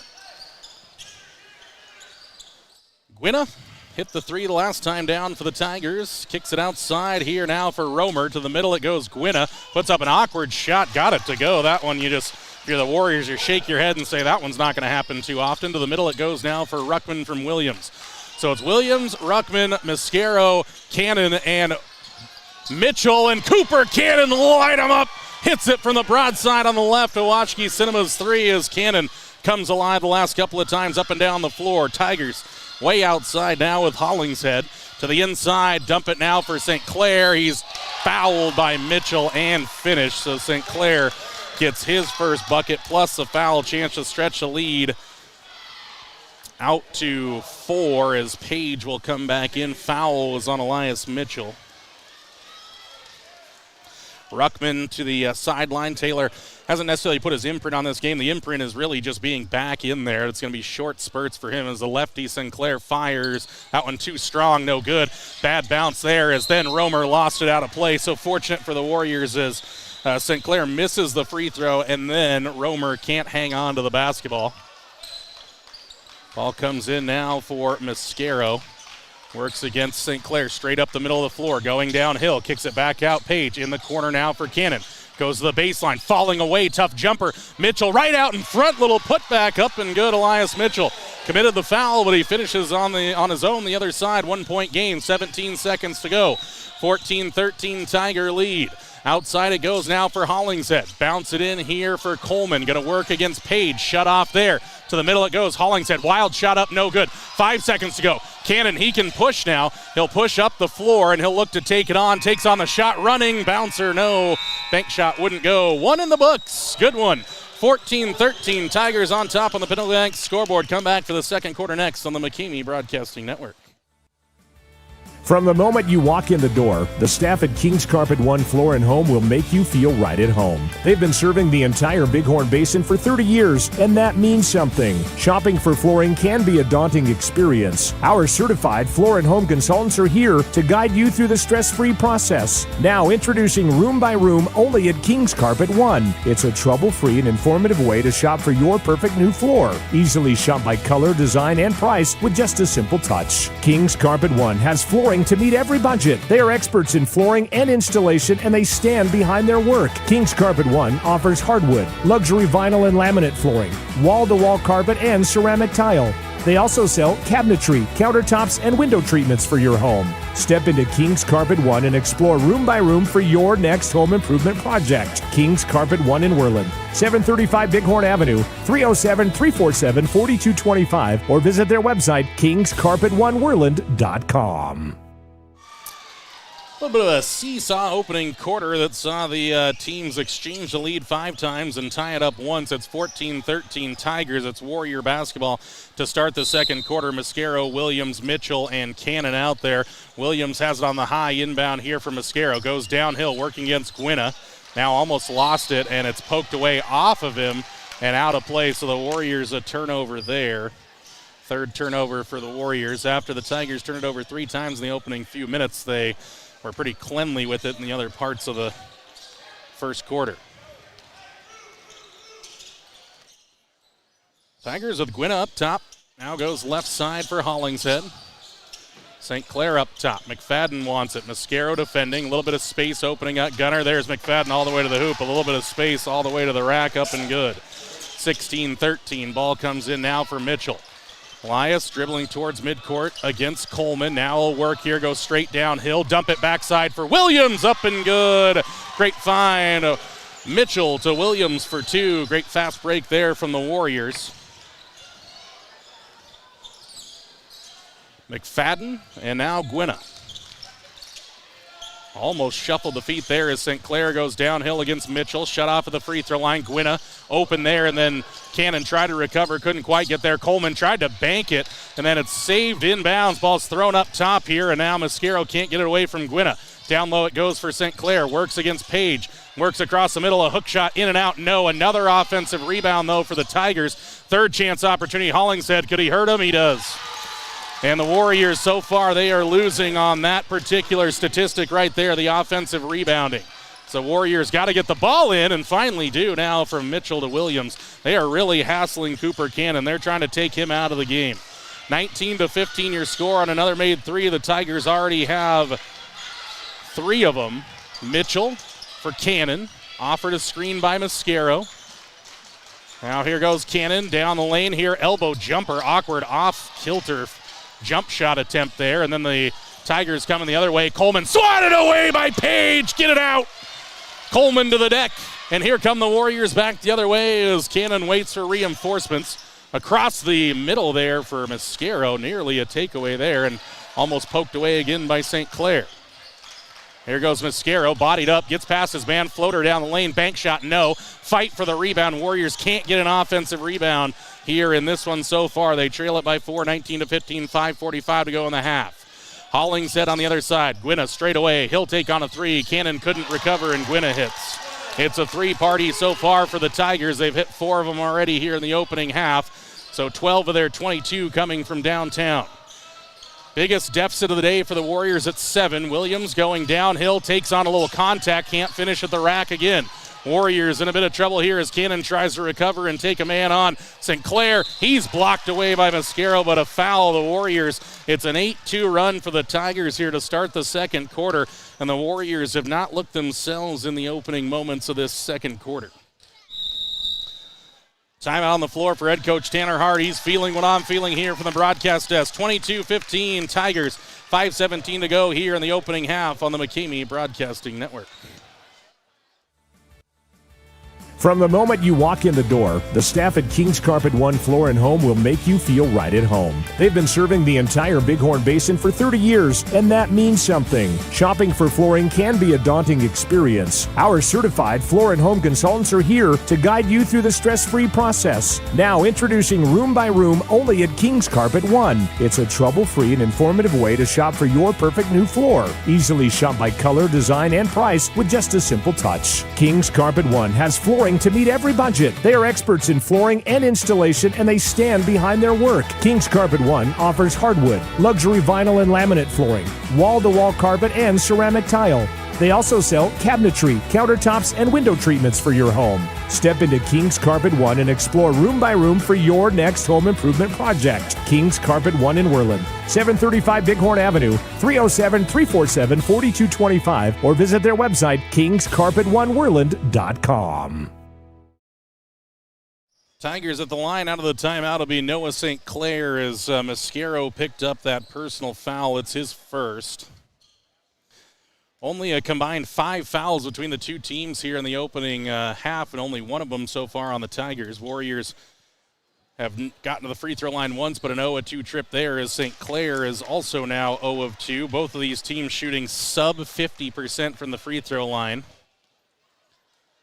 Gwynna hit the 3 the last time down for the Tigers. Kicks it outside here now for Romer. To the middle it goes Gwynna. Puts up an awkward shot. Got it to go. That one if you're the Warriors, you shake your head and say that one's not going to happen too often. To the middle it goes now for Ruckman from Williams. So it's Williams, Ruckman, Mascaro, Cannon, and Mitchell. And Cooper Cannon light him up. Hits it from the broadside on the left. Owachki Cinema's 3 as Cannon comes alive the last couple of times up and down the floor. Tigers way outside now with Hollingshead. To the inside, dump it now for St. Clair. He's fouled by Mitchell and finished. So St. Clair gets his first bucket plus a foul, chance to stretch the lead out to 4 as Page will come back in. Foul was on Elias Mitchell. Ruckman to the sideline. Taylor hasn't necessarily put his imprint on this game. The imprint is really just being back in there. It's going to be short spurts for him as the lefty Sinclair fires. That one too strong, no good. Bad bounce there as then Romer lost it out of play. So fortunate for the Warriors as Sinclair misses the free throw, and then Romer can't hang on to the basketball. Ball comes in now for Mascaro. Works against St. Clair, straight up the middle of the floor, going downhill, kicks it back out. Page in the corner now for Cannon. Goes to the baseline, falling away, tough jumper. Mitchell right out in front, little putback up and good. Elias Mitchell committed the foul, but he finishes on his own the other side. 1 point game, 17 seconds to go. 14-13 Tiger lead. Outside it goes now for Hollingshead. Bounce it in here for Coleman. Going to work against Page. Shut off there. To the middle it goes. Hollingshead. Wild shot up. No good. 5 seconds to go. Cannon, he can push now. He'll push up the floor and he'll look to take it on. Takes on the shot. Running. Bouncer. No. Bank shot wouldn't go. 1 in the books. Good one. 14-13. Tigers on top on the Pinnacle Bank scoreboard. Come back for the second quarter next on the McCamey Broadcasting Network. From the moment you walk in the door, the staff at King's Carpet One Floor and Home will make you feel right at home. They've been serving the entire Bighorn Basin for 30 years, and that means something. Shopping for flooring can be a daunting experience. Our certified floor and home consultants are here to guide you through the stress-free process. Now introducing Room by Room only at King's Carpet One. It's a trouble-free and informative way to shop for your perfect new floor. Easily shop by color, design, and price with just a simple touch. King's Carpet One has floor flooring to meet every budget. They are experts in flooring and installation, and they stand behind their work. Kings Carpet One offers hardwood, luxury vinyl and laminate flooring, wall-to-wall carpet, and ceramic tile. They also sell cabinetry, countertops, and window treatments for your home. Step into Kings Carpet One and explore room by room for your next home improvement project. Kings Carpet One in Worland, 735 Bighorn Avenue, 307-347-4225, or visit their website, kingscarpet1worland.com. A little bit of a seesaw opening quarter that saw the teams exchange the lead 5 times and tie it up once. It's 14-13 Tigers. It's Warrior basketball to start the second quarter. Mascaro, Williams, Mitchell, and Cannon out there. Williams has it on the high inbound here from Mascaro. Goes downhill, working against Gwinna. Now almost lost it, and it's poked away off of him and out of play. So the Warriors a turnover there. Third turnover for the Warriors. After the Tigers turned it over 3 times in the opening few minutes, they were pretty cleanly with it in the other parts of the first quarter. Tigers with Gwinna up top. Now goes left side for Hollingshead. St. Clair up top. McFadden wants it. Mascaro defending. A little bit of space opening up. Gunner. There's McFadden all the way to the hoop. A little bit of space all the way to the rack. Up and good. 16-13. Ball comes in now for Mitchell. Elias dribbling towards midcourt against Coleman. Now will work here, go straight downhill, dump it backside for Williams, up and good. Great find. Mitchell to Williams for 2. Great fast break there from the Warriors. McFadden and now Gwinna. Almost shuffled the feet there as St. Clair goes downhill against Mitchell. Shut off at the free throw line. Gwinna open there, and then Cannon tried to recover. Couldn't quite get there. Coleman tried to bank it, and then it's saved inbounds. Ball's thrown up top here, and now Mascaro can't get it away from Gwinna. Down low it goes for St. Clair. Works against Page. Works across the middle. A hook shot in and out. No. Another offensive rebound, though, for the Tigers. Third chance opportunity. Hollingshead. Could he hurt him? He does. And the Warriors, so far, they are losing on that particular statistic right there, the offensive rebounding. So Warriors got to get the ball in, and finally do now from Mitchell to Williams. They are really hassling Cooper Cannon. They're trying to take him out of the game. 19-15 your score on another made 3. The Tigers already have 3 of them. Mitchell for Cannon. Offered a screen by Mascaro. Now here goes Cannon down the lane here. Elbow jumper, awkward off kilter. Jump shot attempt there, and then the Tigers coming the other way. Coleman swatted away by Page. Get it out. Coleman to the deck, and here come the Warriors back the other way as Cannon waits for reinforcements. Across the middle there for Mascaro, nearly a takeaway there, and almost poked away again by St. Clair. Here goes Mascaro, bodied up, gets past his man, floater down the lane, bank shot, no. Fight for the rebound. Warriors can't get an offensive rebound here in this one so far. They trail it by 4, 19-15, 5:45 to go in the half. Hollingshead on the other side. Gwinna straight away. He'll take on a 3. Cannon couldn't recover, and Gwinna hits. It's a 3-party so far for the Tigers. They've hit 4 of them already here in the opening half. So 12 of their 22 coming from downtown. Biggest deficit of the day for the Warriors at 7. Williams going downhill, takes on a little contact, can't finish at the rack again. Warriors in a bit of trouble here as Cannon tries to recover and take a man on. St. Clair, he's blocked away by Mascaro, but a foul of the Warriors. It's an 8-2 run for the Tigers here to start the second quarter, and the Warriors have not looked themselves in the opening moments of this second quarter. Timeout on the floor for head coach Tanner Hart. He's feeling what I'm feeling here from the broadcast desk. 22-15 Tigers, 5:17 to go here in the opening half on the McCamey Broadcasting Network. From the moment you walk in the door, the staff at Kings Carpet One Floor and Home will make you feel right at home. They've been serving the entire Bighorn Basin for 30 years, and that means something. Shopping for flooring can be a daunting experience. Our certified floor and home consultants are here to guide you through the stress-free process. Now introducing Room by Room only at Kings Carpet One. It's a trouble-free and informative way to shop for your perfect new floor. Easily shop by color, design, and price with just a simple touch. Kings Carpet One has flooring to meet every budget. They are experts in flooring and installation, and they stand behind their work. Kings Carpet One offers hardwood, luxury vinyl and laminate flooring, wall-to-wall carpet, and ceramic tile. They also sell cabinetry, countertops, and window treatments for your home. Step into King's Carpet One and explore room by room for your next home improvement project. King's Carpet One in Worland, 735 Bighorn Avenue, 307-347-4225, or visit their website, kingscarpet1worland.com. Tigers at the line. Out of the timeout will be Noah St. Clair as Mascaro picked up that personal foul. It's his first. Only a combined 5 fouls between the two teams here in the opening half, and only one of them so far on the Tigers. Warriors have gotten to the free throw line once, but an 0-2 trip there as St. Clair is also now 0-2. Both of these teams shooting sub 50% from the free throw line.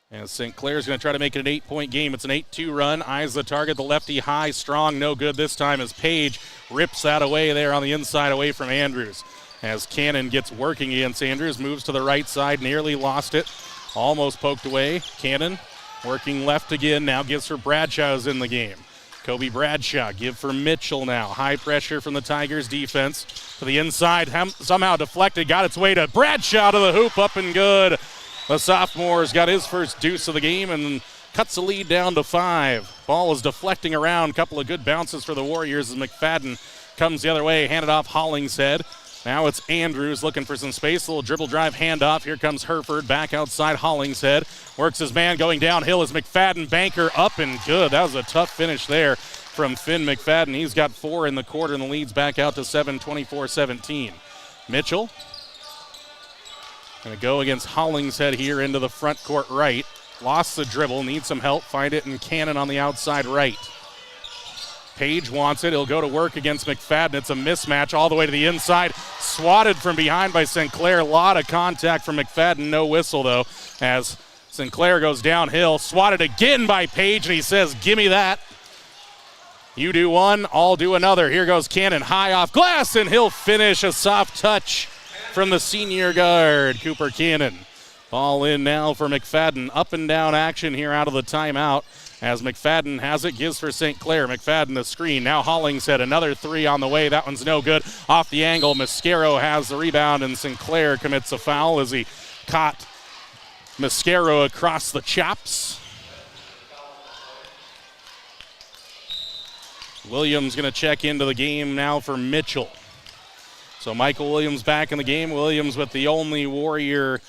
And St. Clair's going to try to make it an 8-point game. It's an 8-2 run. Eyes the target. The lefty high, strong, no good this time as Page rips that away there on the inside away from Andrews. As Cannon gets working against Andrews, moves to the right side, nearly lost it. Almost poked away. Cannon working left again. Now gives for Bradshaw who's in the game. Kobe Bradshaw give for Mitchell now. High pressure from the Tigers defense. To the inside, somehow deflected. Got its way to Bradshaw to the hoop, up and good. The sophomore's got his first deuce of the game and cuts the lead down to 5. Ball is deflecting around. Couple of good bounces for the Warriors as McFadden comes the other way, handed off Hollingshead. Now it's Andrews looking for some space. A little dribble drive handoff. Here comes Herford back outside Hollingshead. Works his man going downhill as McFadden. Banker up and good. That was a tough finish there from Finn McFadden. He's got 4 in the quarter and the lead's back out to 7, 24-17. Mitchell going to go against Hollingshead here into the front court right. Lost the dribble, needs some help. Find it in Cannon on the outside right. Page wants it. He'll go to work against McFadden. It's a mismatch all the way to the inside. Swatted from behind by St. Clair. A lot of contact from McFadden. No whistle, though, as St. Clair goes downhill. Swatted again by Page, and he says, give me that. You do one, I'll do another. Here goes Cannon high off glass, and he'll finish. A soft touch from the senior guard, Cooper Cannon. Ball in now for McFadden. Up and down action here out of the timeout as McFadden has it, gives for St. Clair. McFadden the screen. Now Hollingshead, another 3 on the way. That one's no good. Off the angle, Mascaro has the rebound, and St. Clair commits a foul as he caught Mascaro across the chops. Williams going to check into the game now for Mitchell. So Michael Williams back in the game. Williams with the only Warrior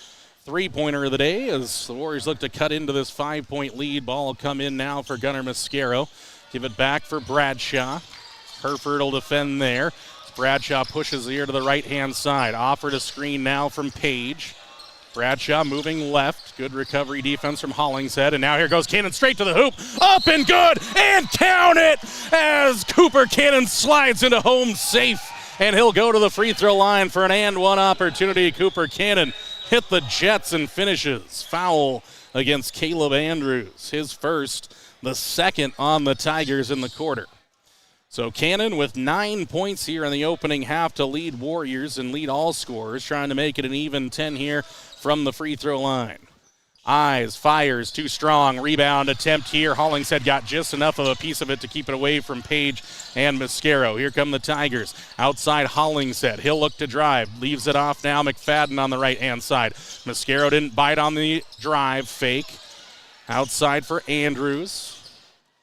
three-pointer of the day as the Warriors look to cut into this 5-point lead. Ball will come in now for Gunnar Mascaro. Give it back for Bradshaw. Herford will defend there. Bradshaw pushes here to the right-hand side. Offered a screen now from Page. Bradshaw moving left. Good recovery defense from Hollingshead. And now here goes Cannon straight to the hoop. Up and good! And count it as Cooper Cannon slides into home safe. And he'll go to the free throw line for an and one opportunity. Cooper Cannon hit the Jets and finishes. Foul against Caleb Andrews. His first, the second on the Tigers in the quarter. So Cannon with 9 points here in the opening half to lead Warriors and lead all scorers, trying to make it an even 10 here from the free throw line. Eyes, fires, too strong. Rebound attempt here. Hollingshead got just enough of a piece of it to keep it away from Page and Mascaro. Here come the Tigers. Outside Hollingshead. He'll look to drive. Leaves it off now. McFadden on the right-hand side. Mascaro didn't bite on the drive. Fake. Outside for Andrews.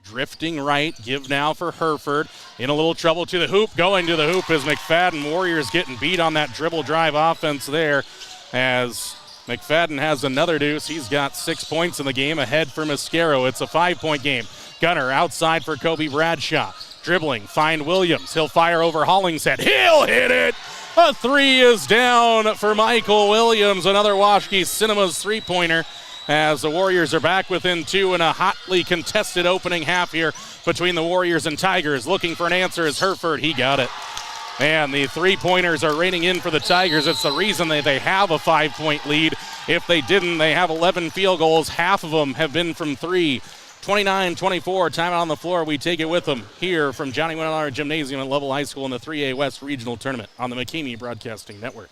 Drifting right. Give now for Herford. In a little trouble to the hoop. Going to the hoop is McFadden. Warriors getting beat on that dribble drive offense there as McFadden has another deuce. He's got 6 points in the game ahead for Mascaro. It's a 5-point game. Gunner outside for Kobe Bradshaw. Dribbling, find Williams. He'll fire over Hollingshead. He'll hit it! A 3 is down for Michael Williams. Another Washke Cinemas three-pointer as the Warriors are back within 2 in a hotly contested opening half here between the Warriors and Tigers. Looking for an answer is Herford. He got it. And the three-pointers are raining in for the Tigers. It's the reason they have a 5-point lead. If they didn't, they have 11 field goals. Half of them have been from 3. 29-24, timeout on the floor. We take it with them here from Johnny Winter Gymnasium at Level High School in the 3A West Regional Tournament on the McKamey Broadcasting Network.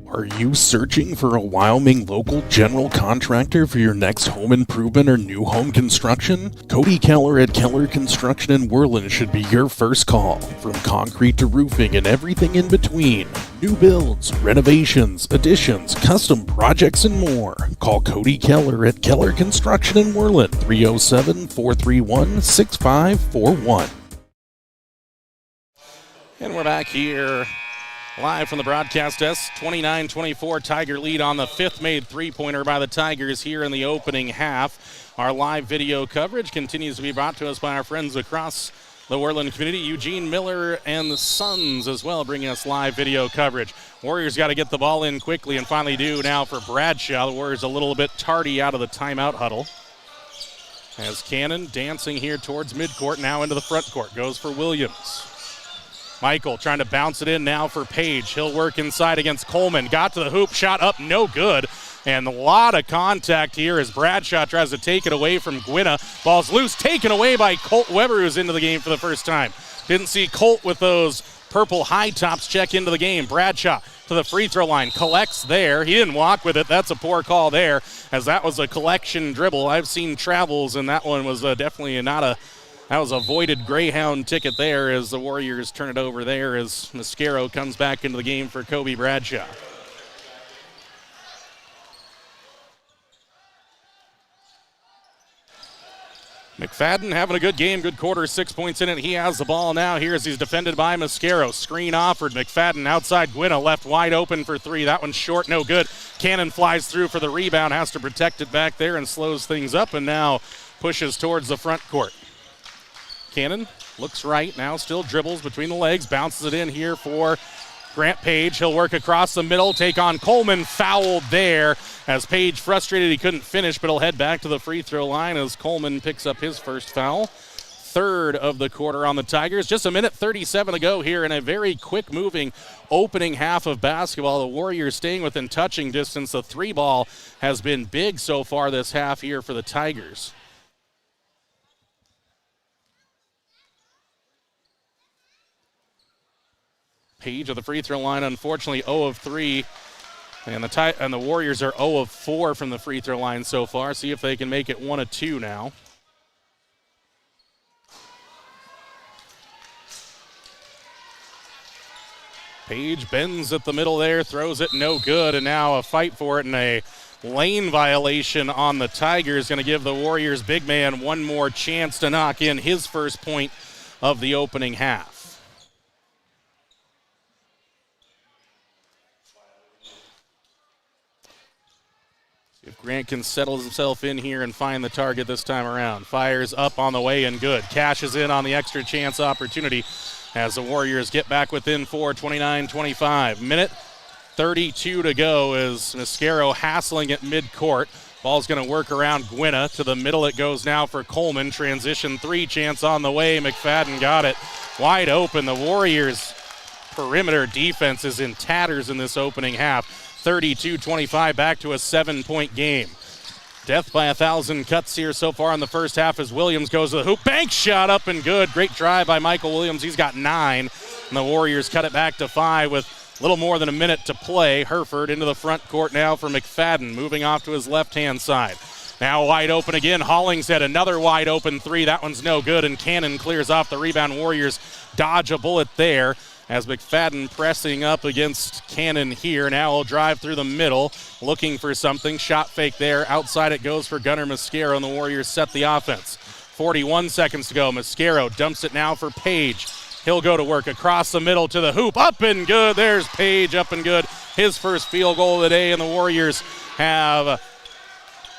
Are you searching for a Wyoming local general contractor for your next home improvement or new home construction? Cody Keller at Keller Construction in Worland should be your first call. From concrete to roofing and everything in between, New builds, renovations, additions, custom projects, and more. Call Cody Keller at Keller Construction in Worland, 307-431-6541. And we're back here live from the broadcast desk. 29-24 Tiger lead on the fifth made three-pointer by the Tigers here in the opening half. Our live video coverage continues to be brought to us by our friends across the Worland community. Eugene Miller and the Sons as well bringing us live video coverage. Warriors got to get the ball in quickly and finally do now for Bradshaw. The Warriors a little bit tardy out of the timeout huddle. As Cannon dancing here towards midcourt, now into the front court. Goes for Williams. Michael trying to bounce it in now for Page. He'll work inside against Coleman. Got to the hoop, shot up, no good. And a lot of contact here as Bradshaw tries to take it away from Gwynna. Ball's loose, taken away by Colt Weber, who's into the game for the first time. Didn't see Colt with those purple high tops check into the game. Bradshaw to the free throw line, collects there. He didn't walk with it. That's a poor call there, as that was a collection dribble. I've seen travels, and that one was definitely not a... That was a voided Greyhound ticket there as the Warriors turn it over there as Mascaro comes back into the game for Kobe Bradshaw. McFadden having a good game, good quarter, 6 points in it. He has the ball now here as he's defended by Mascaro. Screen offered, McFadden outside Gwynna, left wide open for three. That one's short, no good. Cannon flies through for the rebound, has to protect it back there and slows things up and now pushes towards the front court. Cannon looks right, now still dribbles between the legs, bounces it in here for Grant Page. He'll work across the middle, take on Coleman, fouled there as Page frustrated he couldn't finish, but he'll head back to the free throw line as Coleman picks up his first foul. Third of the quarter on the Tigers. Just a minute 37 to go here in a very quick moving opening half of basketball. The Warriors staying within touching distance. The three ball has been big so far this half here for the Tigers. Page of the free throw line, unfortunately 0 of 3. And the Warriors are 0 of 4 from the free throw line so far. See if they can make it 1 of 2 now. Page bends at the middle there, throws it, no good, and now a fight for it and a lane violation on the Tigers. Going to give the Warriors big man one more chance to knock in his first point of the opening half. If Grant can settle himself in here and find the target this time around. Fires up on the way and good. Cashes in on the extra chance opportunity as the Warriors get back within 4, 29-25. Minute 32 to go as Mascaro hassling at midcourt. Ball's going to work around Gwynna. To the middle it goes now for Coleman. Transition three, chance on the way. McFadden got it. Wide open. The Warriors' perimeter defense is in tatters in this opening half. 32-25, back to a 7-point game. Death by 1,000 cuts here so far in the first half as Williams goes to the hoop. Bank shot up and good. Great drive by Michael Williams. He's got 9. And the Warriors cut it back to 5 with a little more than a minute to play. Herford into the front court now for McFadden, moving off to his left-hand side. Now wide open again. Hollingshead, another wide open three. That one's no good, and Cannon clears off the rebound. Warriors dodge a bullet there as McFadden pressing up against Cannon here. Now he'll drive through the middle, looking for something. Shot fake there. Outside it goes for Gunnar Mascaro, and the Warriors set the offense. 41 seconds to go. Mascaro dumps it now for Page. He'll go to work across the middle to the hoop. Up and good. There's Page, up and good. His first field goal of the day, and the Warriors have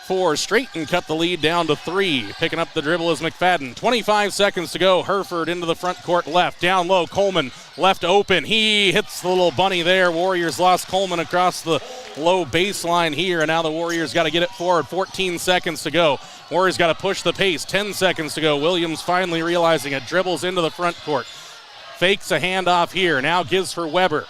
4 straight and cut the lead down to 3. Picking up the dribble is McFadden. 25 seconds to go. Herford into the front court left. Down low, Coleman left open. He hits the little bunny there. Warriors lost Coleman across the low baseline here, and now the Warriors got to get it forward. 14 seconds to go. Warriors got to push the pace. 10 seconds to go. Williams finally realizing it. Dribbles into the front court. Fakes a handoff here. Now gives for Weber.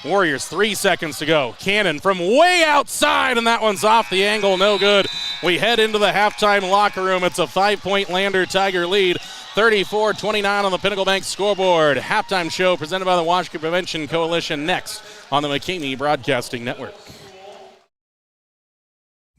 Warriors 3 seconds to go. Cannon from way outside, and that one's off the angle, no good. We head into the halftime locker room. It's a 5-point Lander Tiger lead. 34-29 on the Pinnacle Bank scoreboard. Halftime show presented by the Washington Prevention Coalition next on the McCamey Broadcasting Network.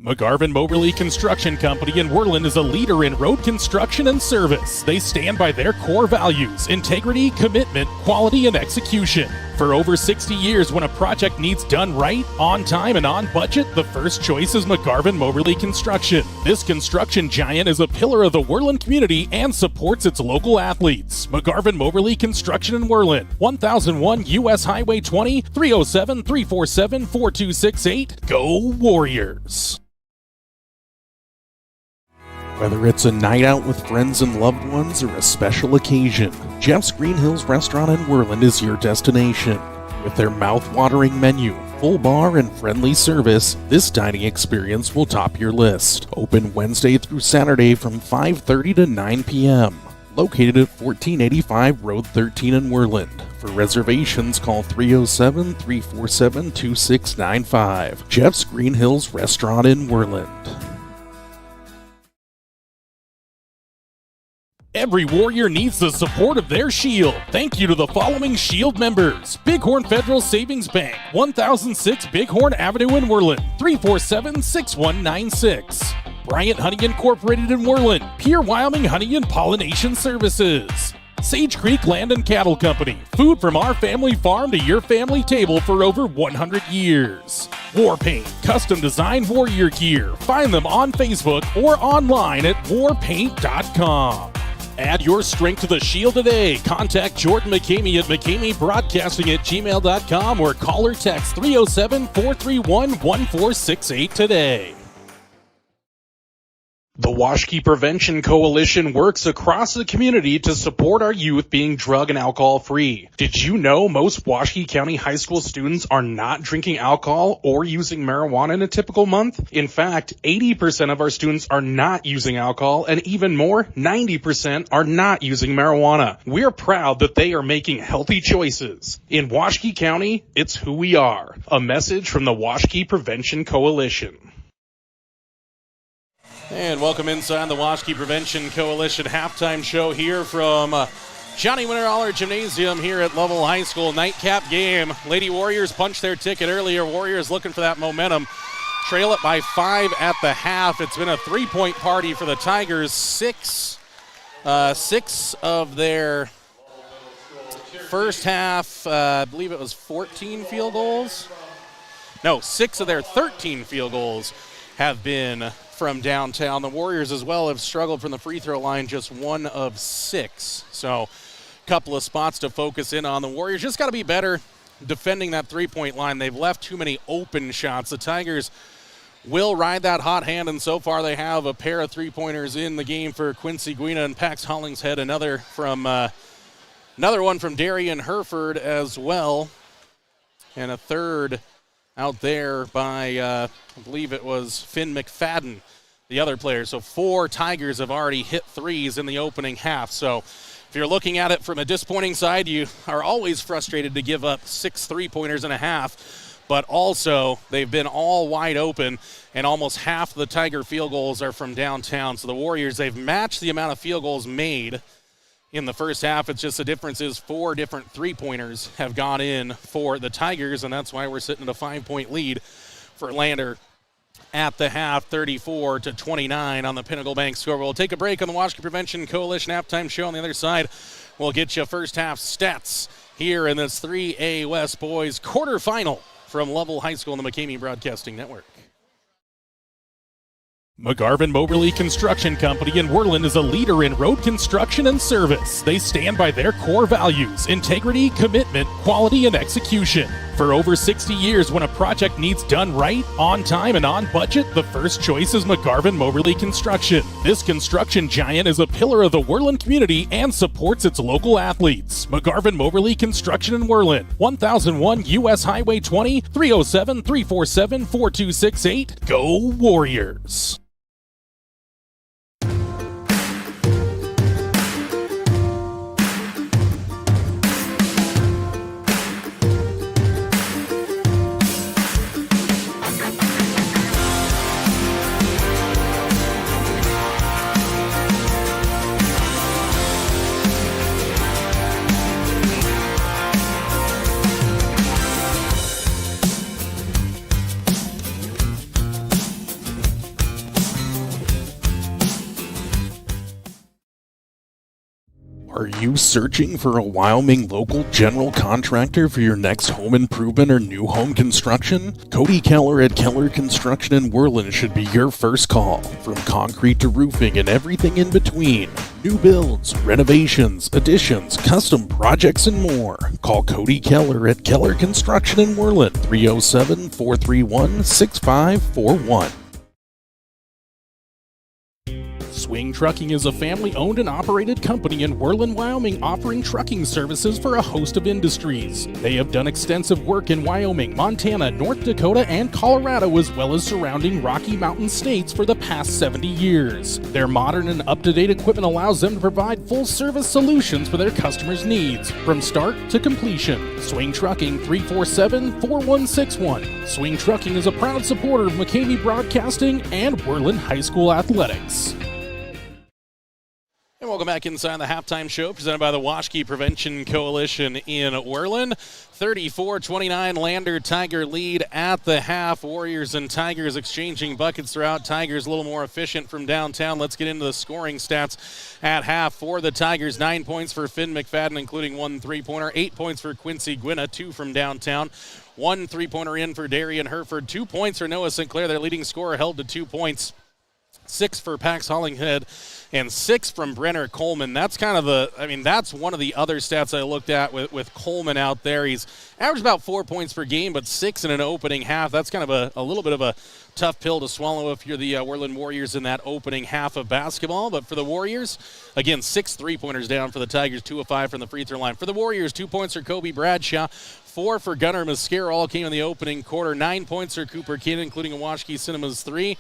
McGarvin Moberly Construction Company in Worland is a leader in road construction and service. They stand by their core values: integrity, commitment, quality, and execution. For over 60 years, when a project needs done right, on time, and on budget, the first choice is McGarvin Moberly Construction. This construction giant is a pillar of the Worland community and supports its local athletes. McGarvin Moberly Construction in Worland, 1001 U.S. Highway 20, 307-347-4268. Go Warriors! Whether it's a night out with friends and loved ones or a special occasion, Jeff's Green Hills Restaurant in Worland is your destination. With their mouth-watering menu, full bar, and friendly service, this dining experience will top your list. Open Wednesday through Saturday from 5:30 to 9 p.m. Located at 1485 Road 13 in Worland. For reservations, call 307-347-2695. Jeff's Green Hills Restaurant in Worland. Every Warrior needs the support of their Shield. Thank you to the following Shield members: Bighorn Federal Savings Bank, 1006 Bighorn Avenue in Worland, 347-6196. Bryant Honey Incorporated in Worland, Pierre Wyoming Honey and Pollination Services. Sage Creek Land and Cattle Company, food from our family farm to your family table for over 100 years. War Paint, custom design warrior gear. Find them on Facebook or online at warpaint.com. Add your strength to the Shield today. Contact Jordan McCamey at McCameyBroadcasting@gmail.com or call or text 307-431-1468 today. The Washkey Prevention Coalition works across the community to support our youth being drug and alcohol free. Did you know most Washkey County high school students are not drinking alcohol or using marijuana in a typical month? In fact, 80% of our students are not using alcohol, and even more, 90% are not using marijuana. We're proud that they are making healthy choices. In Washkey County, it's who we are. A message from the Washkey Prevention Coalition. And welcome inside the Washkey Prevention Coalition halftime show here from Johnny Winterholler Gymnasium here at Lovell High School. Nightcap game. Lady Warriors punched their ticket earlier. Warriors looking for that momentum. Trail it by 5 at the half. It's been a three-point party for the Tigers. Six of their first half, I believe it was 14 field goals. No, 6 of their 13 field goals have been from downtown. The Warriors as well have struggled from the free throw line, just 1 of 6. So a couple of spots to focus in on. The Warriors just got to be better defending that three-point line. They've left too many open shots. The Tigers will ride that hot hand, and so far they have a pair of three-pointers in the game for Quincy Guina and Pax Hollingshead. Another one from Darian Herford as well, and a third out there by, I believe it was Finn McFadden, the other player. So 4 Tigers have already hit threes in the opening half. So if you're looking at it from a disappointing side, you are always frustrated to give up 6 three-pointers and a half, but also they've been all wide open, and almost half the Tiger field goals are from downtown. So the Warriors, they've matched the amount of field goals made in the first half. It's just the difference is 4 different three-pointers have gone in for the Tigers, and that's why we're sitting at a 5-point lead for Lander at the half, 34-29 on the Pinnacle Bank scoreboard. We'll take a break on the Washkey Prevention Coalition halftime show. On the other side, we'll get you first half stats here in this 3A West Boys quarterfinal from Lovell High School and the McCamey Broadcasting Network. McGarvin Moberly Construction Company in Worland is a leader in road construction and service. They stand by their core values: integrity, commitment, quality, and execution. For over 60 years, when a project needs done right, on time, and on budget, the first choice is McGarvin Moberly Construction. This construction giant is a pillar of the Worland community and supports its local athletes. McGarvin Moberly Construction in Worland, 1001 U.S. Highway 20, 307-347-4268. Go Warriors! Are you searching for a Wyoming local general contractor for your next home improvement or new home construction? Cody Keller at Keller Construction in Worland should be your first call. From concrete to roofing and everything in between. New builds, renovations, additions, custom projects, and more. Call Cody Keller at Keller Construction in Worland, 307-431-6541. Swing Trucking is a family-owned and operated company in Worland, Wyoming, offering trucking services for a host of industries. They have done extensive work in Wyoming, Montana, North Dakota, and Colorado, as well as surrounding Rocky Mountain states for the past 70 years. Their modern and up-to-date equipment allows them to provide full-service solutions for their customers' needs, from start to completion. Swing Trucking, 347-4161. Swing Trucking is a proud supporter of McCamey Broadcasting and Worland High School Athletics. And welcome back inside the halftime show presented by the Washakie Prevention Coalition in Worland. 34-29 Lander Tiger lead at the half. Warriors and Tigers exchanging buckets throughout. Tigers a little more efficient from downtown. Let's get into the scoring stats at half. For the Tigers, 9 points for Finn McFadden, including 1 3-pointer. 8 points for Quincy Gwinna, 2 from downtown. 1 3-pointer in for Darian Herford. 2 points for Noah Sinclair. Their leading scorer held to 2 points. 6 for Pax Hollinghead, and 6 from Brenner Coleman. That's kind of that's one of the other stats I looked at with Coleman out there. He's averaged about 4 points per game, but 6 in an opening half. That's kind of a little bit of a tough pill to swallow if you're the Worland Warriors in that opening half of basketball. But for the Warriors, again, 6 3-pointers down for the Tigers, 2 of 5 from the free throw line. For the Warriors, 2 points for Kobe Bradshaw, 4 for Gunnar Mascara, all came in the opening quarter. 9 points for Cooper Kidd, including a Washakie Cinemas 3.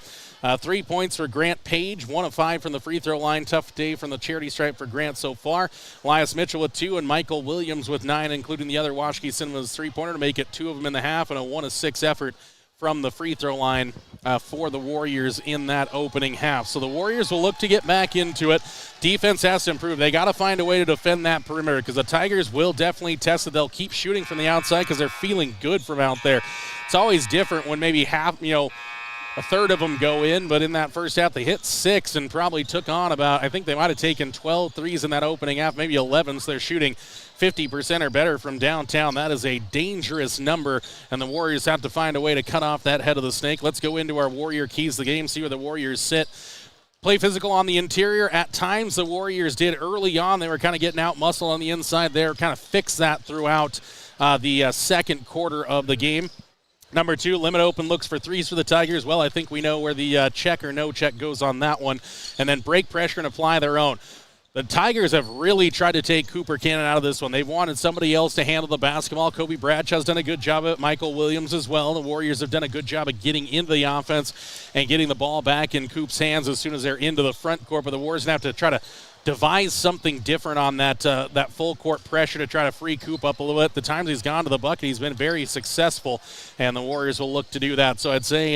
3 points for Grant Page, 1 of 5 from the free throw line. Tough day from the charity stripe for Grant so far. Elias Mitchell with 2 and Michael Williams with 9, including the other Washakie Cinemas 3-pointer to make it 2 of them in the half, and a 1 of 6 effort from the free throw line for the Warriors in that opening half. So the Warriors will look to get back into it. Defense has to improve. They got to find a way to defend that perimeter because the Tigers will definitely test it. They'll keep shooting from the outside because they're feeling good from out there. It's always different when maybe a third of them go in, but in that first half they hit 6 and probably took on I think they might have taken 12 threes in that opening half, maybe 11, so they're shooting 50% or better from downtown. That is a dangerous number, and the Warriors have to find a way to cut off that head of the snake. Let's go into our Warrior keys of the game, see where the Warriors sit. Play physical on the interior. At times the Warriors did early on. They were kind of getting out muscle on the inside there, kind of fixed that throughout the second quarter of the game. Number 2, limit open looks for threes for the Tigers. Well, I think we know where the check or no check goes on that one. And then break pressure and apply their own. The Tigers have really tried to take Cooper Cannon out of this one. They've wanted somebody else to handle the basketball. Kobe Bradshaw's done a good job of it. Michael Williams as well. The Warriors have done a good job of getting into the offense and getting the ball back in Coop's hands as soon as they're into the front court. But the Warriors have to try to devise something different on that full court pressure to try to free Coop up a little bit. The times he's gone to the bucket, he's been very successful, and the Warriors will look to do that. So I'd say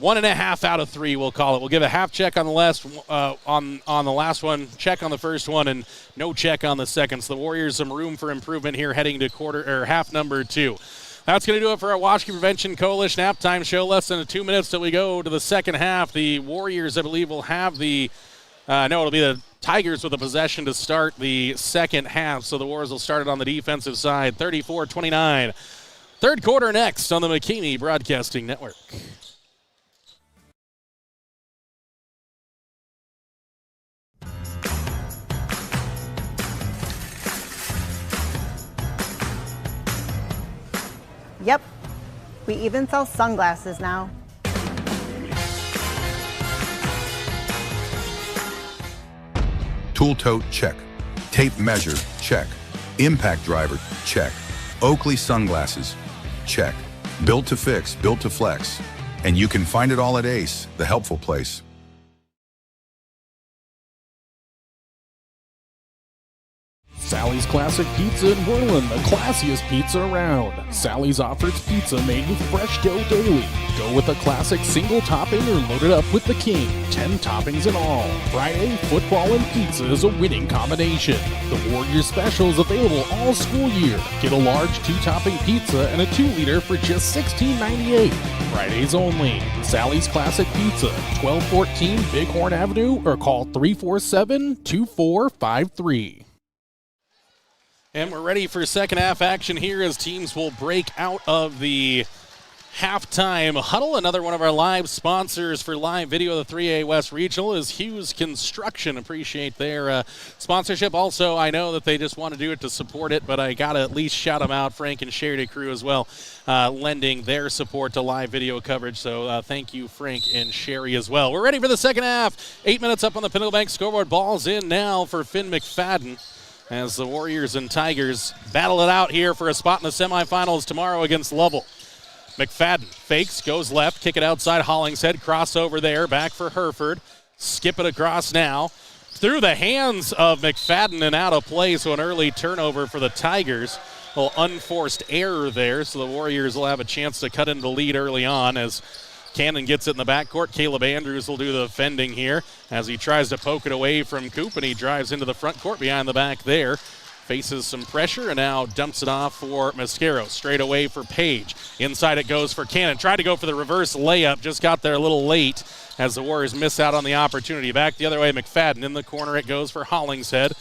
1.5 out of 3, we'll call it. We'll give a half check on the last on the last one, check on the first one, and no check on the second. So the Warriors some room for improvement here heading to half number 2. That's going to do it for our Washakie Prevention Coalition halftime show. Less than 2 minutes till we go to the second half. The Warriors, I believe, will have the it'll be the Tigers with the possession to start the second half. So the Warriors will start it on the defensive side, 34-29. Third quarter next on the McCamey Broadcasting Network. Yep, we even sell sunglasses now. Tool tote, check. Tape measure, check. Impact driver, check. Oakley sunglasses, check. Built to fix, built to flex. And you can find it all at Ace, the helpful place. Sally's Classic Pizza in Worland, the classiest pizza around. Sally's offers pizza made with fresh dough daily. Go with a classic single topping or load it up with the king. 10 toppings in all. Friday, football and pizza is a winning combination. The Warriors special is available all school year. Get a large 2-topping pizza and a 2-liter for just $16.98. Fridays only. Sally's Classic Pizza, 1214 Bighorn Avenue, or call 347-2453. And we're ready for second half action here as teams will break out of the halftime huddle. Another one of our live sponsors for live video of the 3A West Regional is Hughes Construction. Appreciate their sponsorship. Also, I know that they just want to do it to support it, but I got to at least shout them out, Frank and Sherry crew as well, lending their support to live video coverage. So thank you, Frank and Sherry as well. We're ready for the second half. 8 minutes up on the Pinnacle Bank scoreboard. Ball's in now for Finn McFadden, as the Warriors and Tigers battle it out here for a spot in the semifinals tomorrow against Lovell. McFadden fakes, goes left, kick it outside Hollingshead, crossover there, back for Hereford. Skip it across now. Through the hands of McFadden and out of play, so an early turnover for the Tigers. A little unforced error there, so the Warriors will have a chance to cut into the lead early on as Cannon gets it in the backcourt. Caleb Andrews will do the defending here as he tries to poke it away from Coop, and he drives into the front court behind the back there. Faces some pressure and now dumps it off for Mascaro. Straight away for Page. Inside it goes for Cannon. Tried to go for the reverse layup. Just got there a little late as the Warriors miss out on the opportunity. Back the other way, McFadden. In the corner it goes for Hollingshead.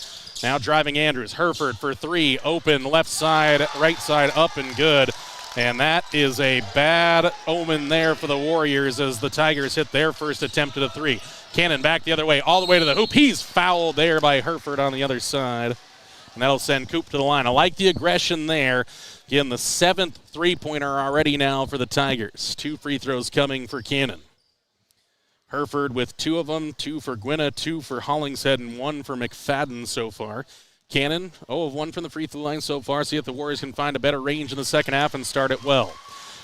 Now driving Andrews. Hereford for 3. Open left side, right side up and good. And that is a bad omen there for the Warriors as the Tigers hit their first attempt at a 3. Cannon back the other way, all the way to the hoop. He's fouled there by Hereford on the other side. And that'll send Coop to the line. I like the aggression there. Again, the 7th three-pointer already now for the Tigers. 2 free throws coming for Cannon. Hereford with 2 of them, 2 for Gwynna, 2 for Hollingshead, and 1 for McFadden so far. Cannon, 0 of 1 from the free throw line so far. See if the Warriors can find a better range in the second half and start it well.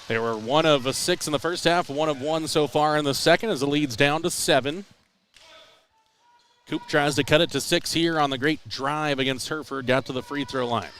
They were 1 of 6 in the first half, 1 of 1 so far in the second as the lead's down to 7. Coop tries to cut it to 6 here on the great drive against Hereford. Got to the free throw line.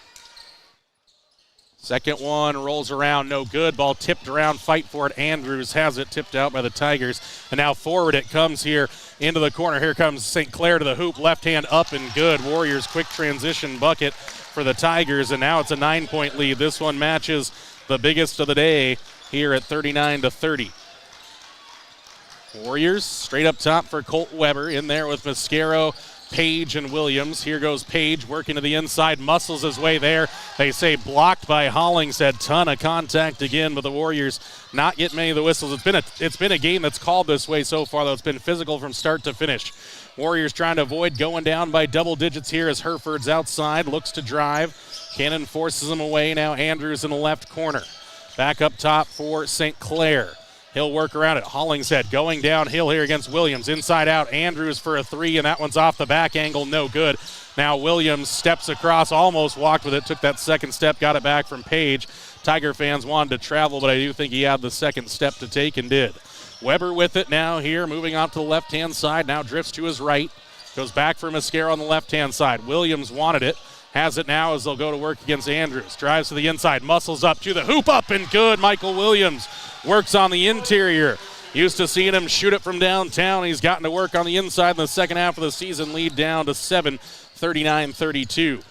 Second one rolls around, no good. Ball tipped around, fight for it. Andrews has it tipped out by the Tigers. And now forward it comes here into the corner. Here comes St. Clair to the hoop. Left hand up and good. Warriors quick transition bucket for the Tigers. And now it's a 9-point lead. This one matches the biggest of the day here at 39-30. Warriors straight up top for Colt Weber. In there with Mascaro, Page, and Williams. Here goes Page working to the inside, muscles his way there. They say blocked by Hollingshead. Ton of contact again, but the Warriors not getting many of the whistles. It's been a game that's called this way so far, though. It's been physical from start to finish. Warriors trying to avoid going down by double digits here as Hereford's outside, looks to drive. Cannon forces him away. Now Andrews in the left corner. Back up top for St. Clair. He'll work around it. Hollingshead going downhill here against Williams. Inside out, Andrews for a 3, and that one's off the back angle, no good. Now Williams steps across, almost walked with it, took that second step, got it back from Page. Tiger fans wanted to travel, but I do think he had the second step to take and did. Weber with it now here, moving off to the left-hand side, now drifts to his right. Goes back for Mascaro on the left-hand side. Williams wanted it. Has it now as they'll go to work against Andrews. Drives to the inside, muscles up to the hoop, up and good. Michael Williams works on the interior. Used to seeing him shoot it from downtown. He's gotten to work on the inside in the second half of the season. Lead down to 7, 39-32.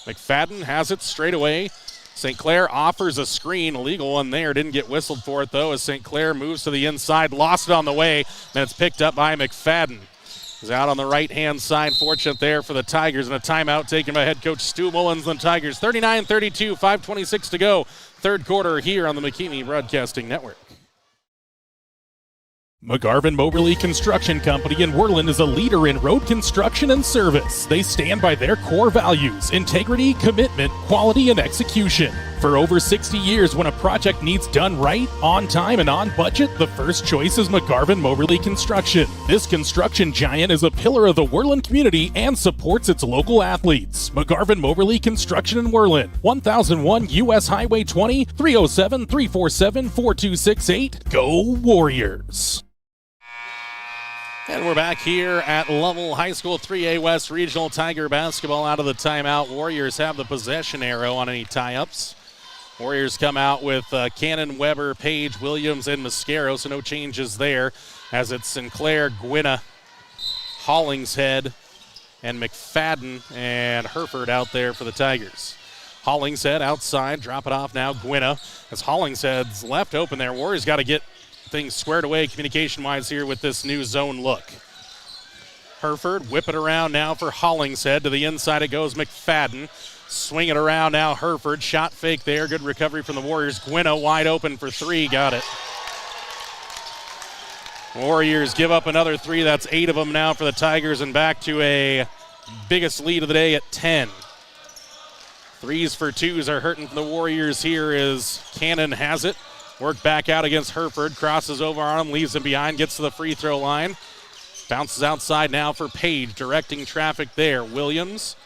McFadden has it straight away. St. Clair offers a screen, a legal one there. Didn't get whistled for it, though, as St. Clair moves to the inside. Lost it on the way, and it's picked up by McFadden. He's out on the right-hand side. Fortunate there for the Tigers, and a timeout taken by head coach Stu Mullins and the Tigers. 39-32, 5:26 to go. Third quarter here on the McKinney Broadcasting Network. McGarvin Moberly Construction Company in Worland is a leader in road construction and service. They stand by their core values: integrity, commitment, quality, and execution. For over 60 years, when a project needs done right, on time, and on budget, the first choice is McGarvin Moberly Construction. This construction giant is a pillar of the Worland community and supports its local athletes. McGarvin Moberly Construction in Worland, 1001 U.S. Highway 20, 307-347-4268. Go Warriors! And we're back here at Lovell High School 3A West Regional Tiger basketball out of the timeout. Warriors have the possession arrow on any tie-ups. Warriors come out with Cannon, Weber, Page, Williams, and Mascaro, so no changes there as it's Sinclair, Gwinna, Hollingshead, and McFadden and Hereford out there for the Tigers. Hollingshead outside, drop it off now, Gwinna. As Hollingshead's left open there, Warriors got to get things squared away communication-wise here with this new zone look. Hereford whip it around now for Hollingshead. To the inside it goes, McFadden. Swing it around now, Hereford. Shot fake there. Good recovery from the Warriors. Gwinna wide open for three. Got it. Warriors give up another three. That's 8 of them now for the Tigers, and back to a biggest lead of the day at 10. 3s for 2s are hurting for the Warriors here as Cannon has it. Work back out against Hereford. Crosses over on him, leaves him behind, gets to the free throw line. Bounces outside now for Page, directing traffic there. Williams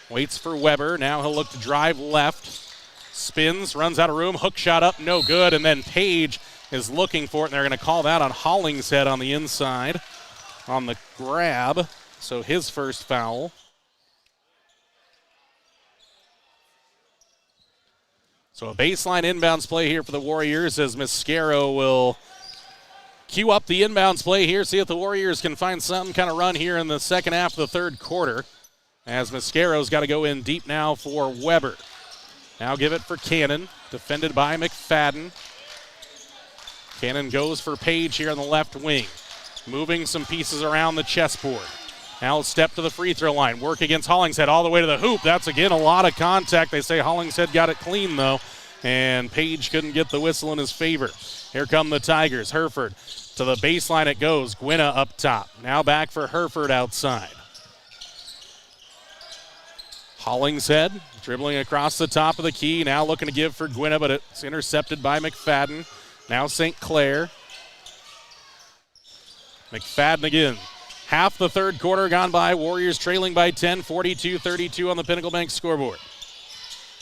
waits for Weber. Now he'll look to drive left. Spins, runs out of room, hook shot up, no good. And then Page is looking for it, and they're going to call that on Hollingshead on the inside on the grab. So his first foul. So a baseline inbounds play here for the Warriors as Mascaro will cue up the inbounds play here, see if the Warriors can find some kind of run here in the second half of the third quarter. As Mascaro's got to go in deep now for Weber. Now give it for Cannon, defended by McFadden. Cannon goes for Page here on the left wing. Moving some pieces around the chessboard. Now step to the free throw line. Work against Hollingshead all the way to the hoop. That's, again, a lot of contact. They say Hollingshead got it clean, though, and Page couldn't get the whistle in his favor. Here come the Tigers. Hereford to the baseline it goes. Gwinna up top. Now back for Hereford outside. Hollingshead dribbling across the top of the key. Now looking to give for Gwinna, but it's intercepted by McFadden. Now St. Clair. McFadden again. Half the third quarter gone by. Warriors trailing by 10, 42-32 on the Pinnacle Bank scoreboard.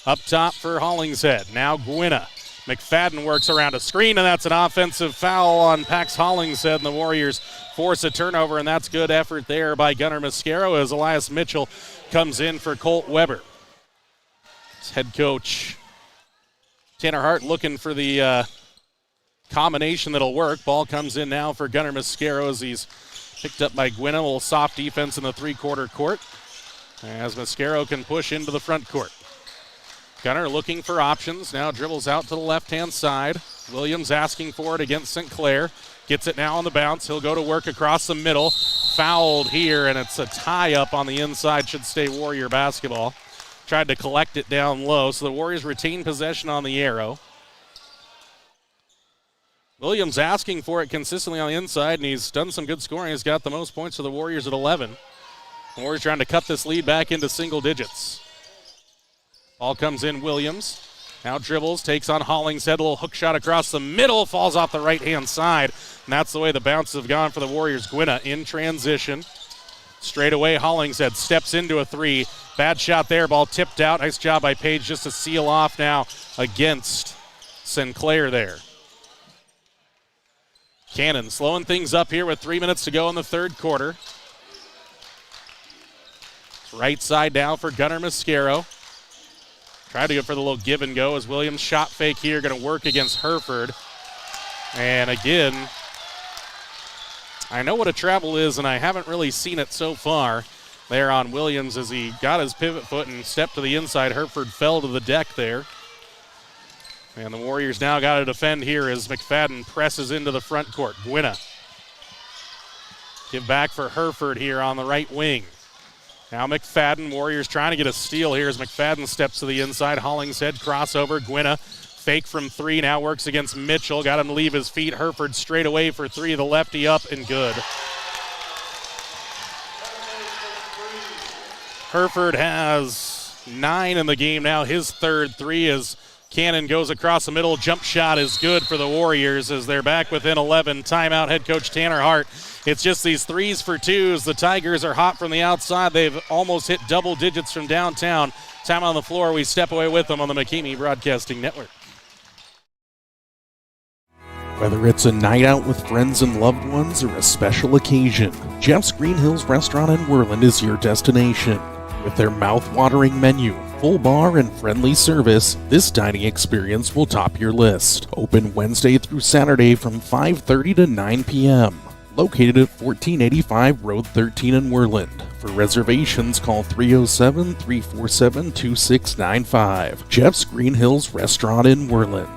Up top for Hollingshead. Now Gwinna. McFadden works around a screen, and that's an offensive foul on Pax Hollingshead, and the Warriors force a turnover, and that's good effort there by Gunnar Mascaro as Elias Mitchell comes in for Colt Weber. It's head coach Tanner Hart looking for the combination that'll work. Ball comes in now for Gunnar Mascaro as he's picked up by Gwinna. A little soft defense in the three-quarter court as Mascaro can push into the front court. Gunnar looking for options. Now dribbles out to the left-hand side. Williams asking for it against St. Clair. Gets it now on the bounce. He'll go to work across the middle. Fouled here, and it's a tie-up on the inside. Should stay Warrior basketball. Tried to collect it down low, so the Warriors retain possession on the arrow. Williams asking for it consistently on the inside, and he's done some good scoring. He's got the most points for the Warriors at 11. The Warriors trying to cut this lead back into single digits. Ball comes in, Williams. Now dribbles, takes on Hollingshead. A little hook shot across the middle, falls off the right-hand side. And that's the way the bounces have gone for the Warriors. Gwinna in transition. Straight away, Hollingshead steps into a three. Bad shot there, ball tipped out. Nice job by Page just to seal off now against Sinclair there. Cannon slowing things up here with 3 minutes to go in the third quarter. Right side now for Gunnar Mascaro. Tried to go for the little give and go as Williams shot fake here, going to work against Hereford. And again, I know what a travel is, and I haven't really seen it so far there on Williams as he got his pivot foot and stepped to the inside. Hereford fell to the deck there. And the Warriors now got to defend here as McFadden presses into the front court. Gwinna. Give back for Hereford here on the right wing. Now McFadden, Warriors trying to get a steal here as McFadden steps to the inside. Hollingshead crossover. Gwinna fake from three, now works against Mitchell. Got him to leave his feet. Hereford straight away for three. The lefty up and good. Hereford has 9 in the game now. His third three as Cannon goes across the middle. Jump shot is good for the Warriors as they're back within 11. Timeout, head coach Tanner Hart. It's just these 3s for 2s. The Tigers are hot from the outside. They've almost hit double digits from downtown. Time on the floor. We step away with them on the McKamey Broadcasting Network. Whether it's a night out with friends and loved ones or a special occasion, Jeff's Green Hills Restaurant in Worland is your destination. With their mouth-watering menu, full bar, and friendly service, this dining experience will top your list. Open Wednesday through Saturday from 5:30 to 9 p.m. Located at 1485 Road 13 in Worland. For reservations, call 307-347-2695. Jeff's Green Hills Restaurant in Worland.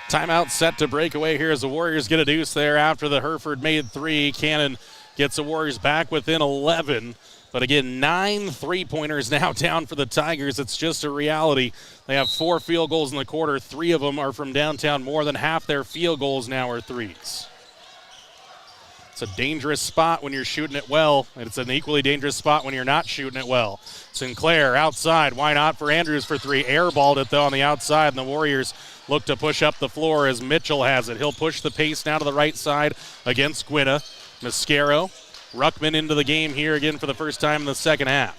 Timeout set to break away here as the Warriors get a deuce there after the Hereford made three. Cannon gets the Warriors back within 11. But again, 9 3-pointers now down for the Tigers. It's just a reality. They have 4 field goals in the quarter. 3 of them are from downtown. More than half their field goals now are threes. It's a dangerous spot when you're shooting it well, and it's an equally dangerous spot when you're not shooting it well. Sinclair outside. Why not for Andrews for 3? Airballed it, though, on the outside, and the Warriors look to push up the floor as Mitchell has it. He'll push the pace now to the right side against Gwynna. Mascaro. Ruckman into the game here again for the first time in the second half.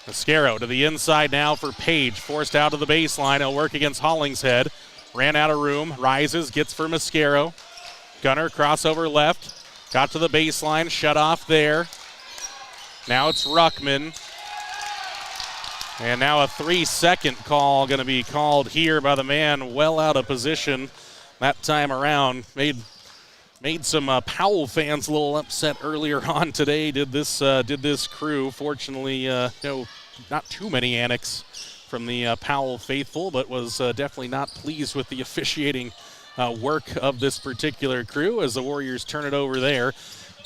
Mascaro to the inside now for Page. Forced out of the baseline. He'll work against Hollingshead. Ran out of room. Rises. Gets for Mascaro. Gunner crossover left. Got to the baseline. Shut off there. Now it's Ruckman. And now a 3-second call going to be called here by the man well out of position that time around. Made some Powell fans a little upset earlier on today. Did this crew. Fortunately, not too many annex from the Powell faithful, but was definitely not pleased with the officiating work of this particular crew as the Warriors turn it over there.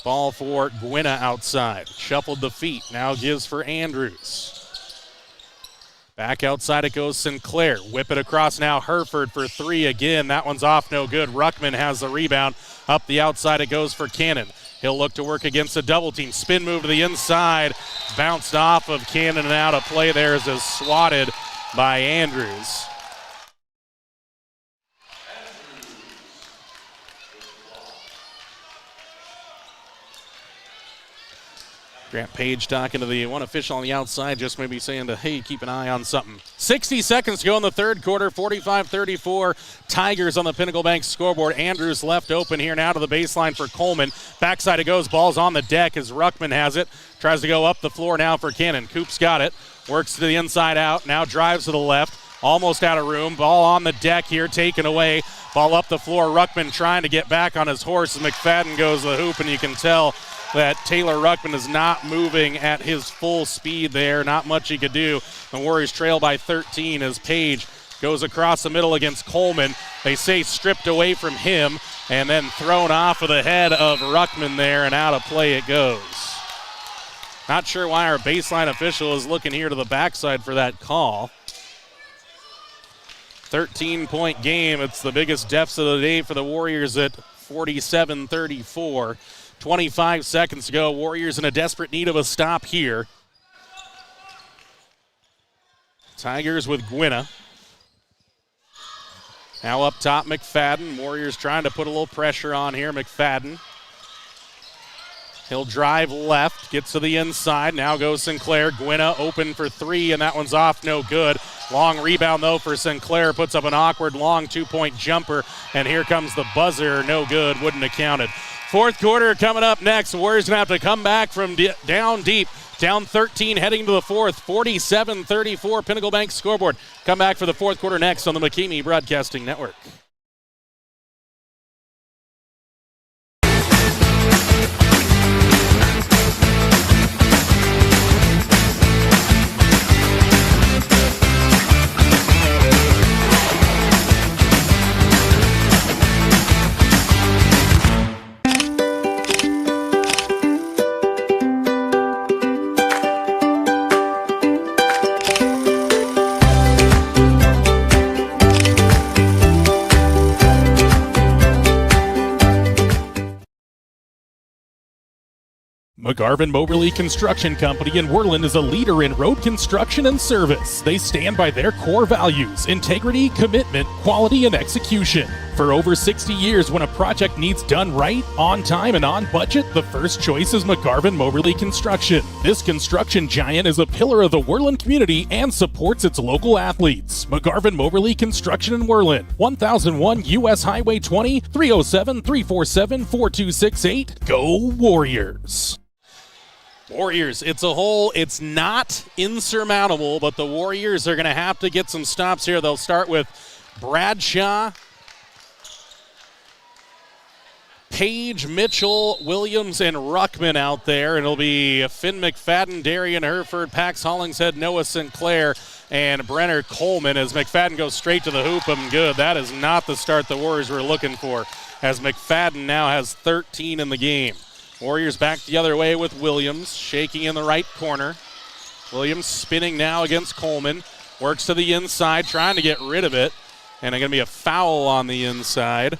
Ball for Gwynna outside. Shuffled the feet. Now gives for Andrews. Back outside it goes Sinclair. Whip it across now Hereford for 3 again. That one's off, no good. Ruckman has the rebound. Up the outside it goes for Cannon. He'll look to work against a double team. Spin move to the inside. Bounced off of Cannon and out of play there as is swatted by Andrews. Grant Page talking to the one official on the outside, just maybe saying to, hey, keep an eye on something. 60 seconds to go in the third quarter, 45-34. Tigers on the Pinnacle Bank scoreboard. Andrews left open here now to the baseline for Coleman. Backside it goes, ball's on the deck as Ruckman has it. Tries to go up the floor now for Cannon. Coop's got it, works to the inside out, now drives to the left. Almost out of room, ball on the deck here, taken away. Ball up the floor, Ruckman trying to get back on his horse as McFadden goes to the hoop, and you can tell that Taylor Ruckman is not moving at his full speed there. Not much he could do. The Warriors trail by 13 as Page goes across the middle against Coleman. They say stripped away from him and then thrown off of the head of Ruckman there, and out of play it goes. Not sure why our baseline official is looking here to the backside for that call. 13-point game. It's the biggest deficit of the day for the Warriors at 47-34. 25 seconds to go. Warriors in a desperate need of a stop here. Tigers with Gwynna. Now up top, McFadden. Warriors trying to put a little pressure on here. McFadden. He'll drive left, gets to the inside. Now goes Sinclair. Gwynna open for 3, and that one's off, no good. Long rebound, though, for Sinclair. Puts up an awkward long 2-point jumper, and here comes the buzzer. No good, wouldn't have counted. Fourth quarter coming up next. The Warriors going to have to come back from down deep. Down 13 heading to the fourth. 47-34 Pinnacle Bank scoreboard. Come back for the fourth quarter next on the McKamey Broadcasting Network. McGarvin Moberly Construction Company in Worland is a leader in road construction and service. They stand by their core values: integrity, commitment, quality, and execution. For over 60 years, when a project needs done right, on time, and on budget, the first choice is McGarvin Moberly Construction. This construction giant is a pillar of the Worland community and supports its local athletes. McGarvin Moberly Construction in Worland, 1001 US Highway 20, 307-347-4268. Go Warriors! Warriors, it's not insurmountable, but the Warriors are going to have to get some stops here. They'll start with Bradshaw, Page, Mitchell, Williams, and Ruckman out there. It'll be Finn McFadden, Darian Herford, Pax Hollingshead, Noah Sinclair, and Brenner Coleman as McFadden goes straight to the hoop. I'm good. That is not the start the Warriors were looking for, as McFadden now has 13 in the game. Warriors back the other way with Williams, shaking in the right corner. Williams spinning now against Coleman. Works to the inside, trying to get rid of it. And it's going to be a foul on the inside.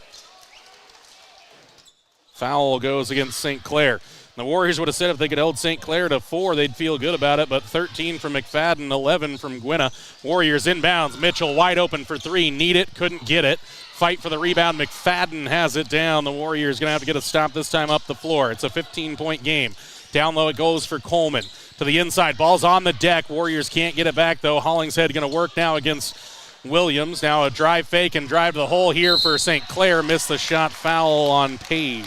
Foul goes against St. Clair. The Warriors would have said if they could hold St. Clair to 4, they'd feel good about it, but 13 from McFadden, 11 from Gwinnett. Warriors inbounds. Mitchell wide open for 3. Need it, couldn't get it. Fight for the rebound. McFadden has it down. The Warriors going to have to get a stop this time up the floor. It's a 15-point game. Down low it goes for Coleman. To the inside. Ball's on the deck. Warriors can't get it back, though. Hollingshead going to work now against Williams. Now a drive fake and drive to the hole here for St. Clair. Missed the shot. Foul on Page.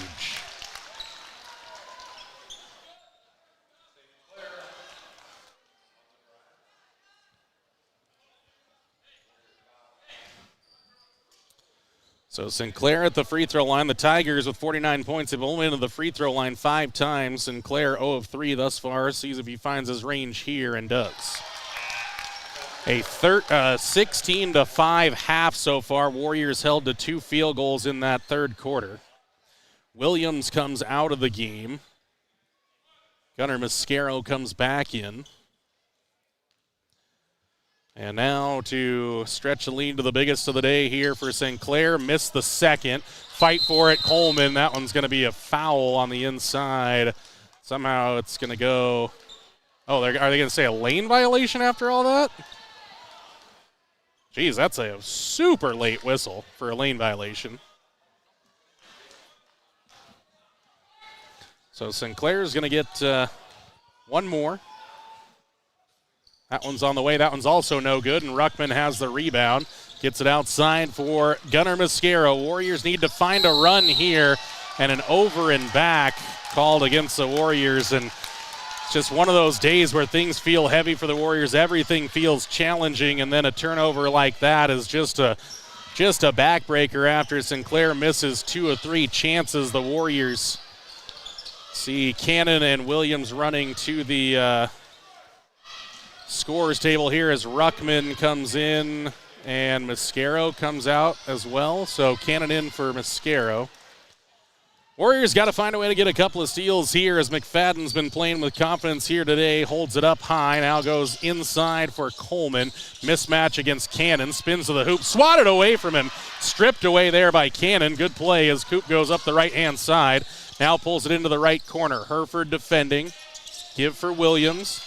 So Sinclair at the free throw line. The Tigers with 49 points have only been to the free throw line 5 times. Sinclair 0 of 3 thus far. Sees if he finds his range here and does. A 16-5 half so far. Warriors held to 2 field goals in that third quarter. Williams comes out of the game. Gunnar Mascaro comes back in. And now to stretch the lead to the biggest of the day here for St. Clair. Missed the second. Fight for it, Coleman. That one's going to be a foul on the inside. Somehow it's going to go. Oh, are they going to say a lane violation after all that? Geez, that's a super late whistle for a lane violation. So Sinclair is going to get one more. That one's on the way. That one's also no good, and Ruckman has the rebound. Gets it outside for Gunnar Mascaro. Warriors need to find a run here, and an over and back called against the Warriors. And it's just one of those days where things feel heavy for the Warriors. Everything feels challenging, and then a turnover like that is just a backbreaker after Sinclair misses 2 of 3 chances. The Warriors see Cannon and Williams running to the scores table here as Ruckman comes in and Mascaro comes out as well. So Cannon in for Mascaro. Warriors got to find a way to get a couple of steals here as McFadden's been playing with confidence here today. Holds it up high. Now goes inside for Coleman. Mismatch against Cannon. Spins to the hoop. Swatted away from him. Stripped away there by Cannon. Good play as Coop goes up the right-hand side. Now pulls it into the right corner. Herford defending. Give for Williams.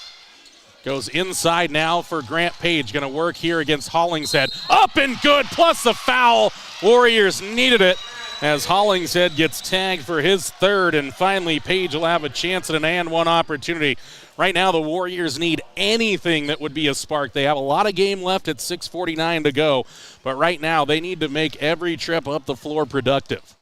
Goes inside now for Grant Page. Going to work here against Hollingshead. Up and good, plus the foul. Warriors needed it as Hollingshead gets tagged for his third, and finally Page will have a chance at an and one opportunity. Right now the Warriors need anything that would be a spark. They have a lot of game left at 6:49 to go, but right now they need to make every trip up the floor productive.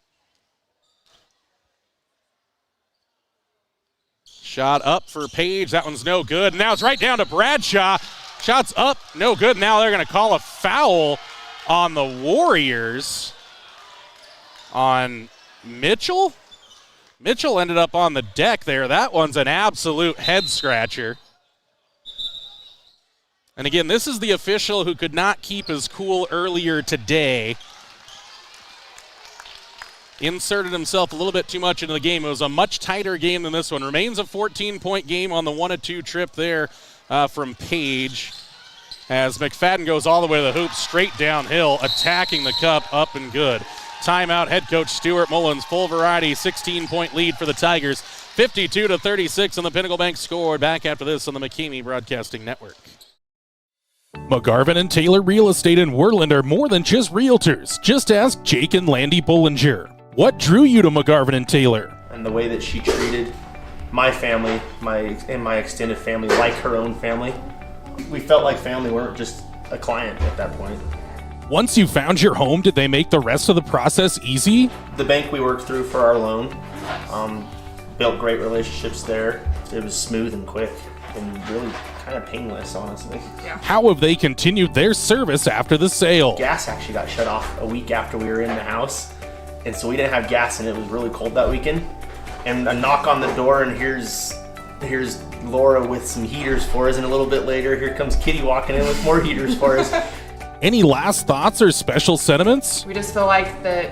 Shot up for Page. That one's no good. Now it's right down to Bradshaw. Shots up, no good. Now they're going to call a foul on the Warriors on Mitchell. Mitchell ended up on the deck there. That one's an absolute head scratcher. And again, this is the official who could not keep his cool earlier today. Inserted himself a little bit too much into the game. It was a much tighter game than this one. Remains a 14-point game on the 1-2 trip there from Page. As McFadden goes all the way to the hoop, straight downhill, attacking the cup, up and good. Timeout, head coach Stuart Mullins. Full variety, 16-point lead for the Tigers. 52-36 on the Pinnacle Bank score. Back after this on the McKamey Broadcasting Network. McGarvin and Taylor Real Estate in Worland are more than just realtors. Just ask Jake and Landy Bollinger. What drew you to McGarvin and Taylor? And the way that she treated my family, my extended family, like her own family. We felt like family, weren't just a client at that point. Once you found your home, did they make the rest of the process easy? The bank we worked through for our loan, built great relationships there. It was smooth and quick and really kind of painless, honestly. Yeah. How have they continued their service after the sale? Gas actually got shut off a week after we were in the house, and so we didn't have gas, and it was really cold that weekend. And a knock on the door, and here's Laura with some heaters for us, and a little bit later, here comes Kitty walking in with more heaters for us. Any last thoughts or special sentiments? We just feel like that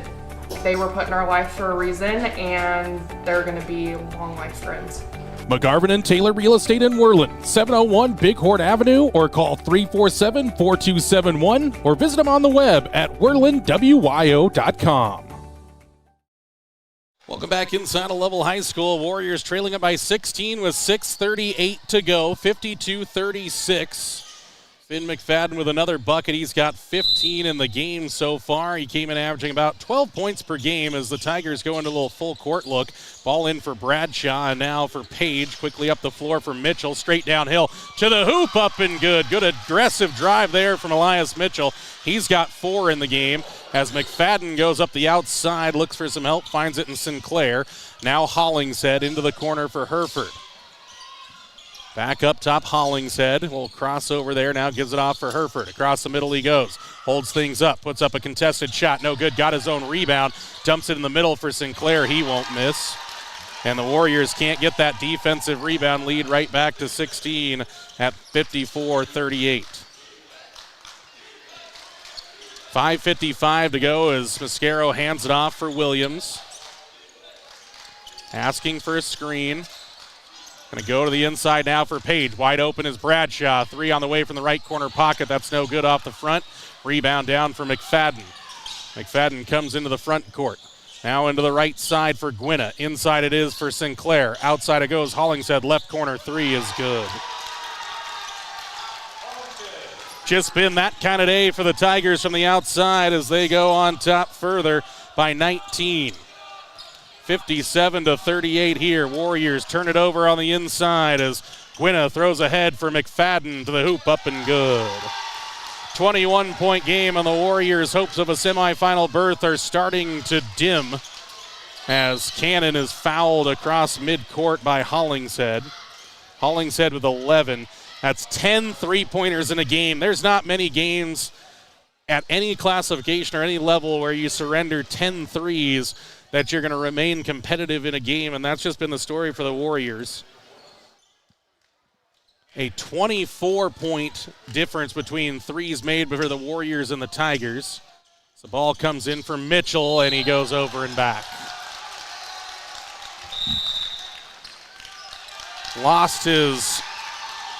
they were put in our life for a reason, and they're going to be long life friends. McGarvin and Taylor Real Estate in Worland, 701 Bighorn Avenue, or call 347-4271, or visit them on the web at worlandwyo.com. Welcome back inside of Level High School. Warriors trailing it by 16 with 6:38 to go, 52-36. Finn McFadden with another bucket. He's got 15 in the game so far. He came in averaging about 12 points per game as the Tigers go into a little full court look. Ball in for Bradshaw, and now for Page. Quickly up the floor for Mitchell. Straight downhill to the hoop, up and good. Good aggressive drive there from Elias Mitchell. He's got 4 in the game as McFadden goes up the outside, looks for some help, finds it in Sinclair. Now Hollingshead into the corner for Hereford. Back up top, Hollingshead will cross over there, now gives it off for Hereford. Across the middle he goes, holds things up, puts up a contested shot, no good, got his own rebound, dumps it in the middle for Sinclair, he won't miss. And the Warriors can't get that defensive rebound lead, right back to 16 at 54-38. 5:55 to go as Mascaro hands it off for Williams. Asking for a screen. Going to go to the inside now for Page. Wide open is Bradshaw. 3 on the way from the right corner pocket. That's no good off the front. Rebound down for McFadden. McFadden comes into the front court. Now into the right side for Gwynna. Inside it is for Sinclair. Outside it goes Hollingshead. Left corner 3 is good. Just been that kind of day for the Tigers from the outside as they go on top further by 19. 57-38 here. Warriors turn it over on the inside as Gwynna throws ahead for McFadden to the hoop, up and good. 21-point game, and the Warriors' hopes of a semifinal berth are starting to dim as Cannon is fouled across midcourt by Hollingshead. Hollingshead with 11. That's 10 three-pointers in a game. There's not many games at any classification or any level where you surrender 10 threes that you're going to remain competitive in a game, and that's just been the story for the Warriors. A 24-point difference between threes made for the Warriors and the Tigers. The ball comes in for Mitchell, and he goes over and back. Lost his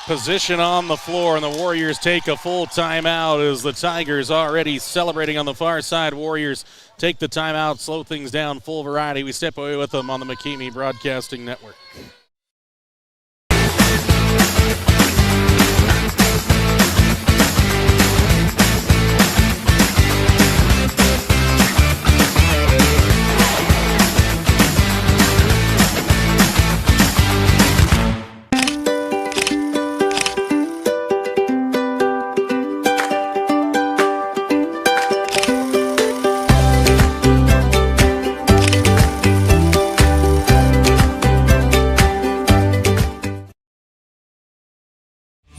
position on the floor, and the Warriors take a full timeout as the Tigers already celebrating on the far side. Warriors take the timeout, slow things down, full variety. We step away with them on the McKamey Broadcasting Network.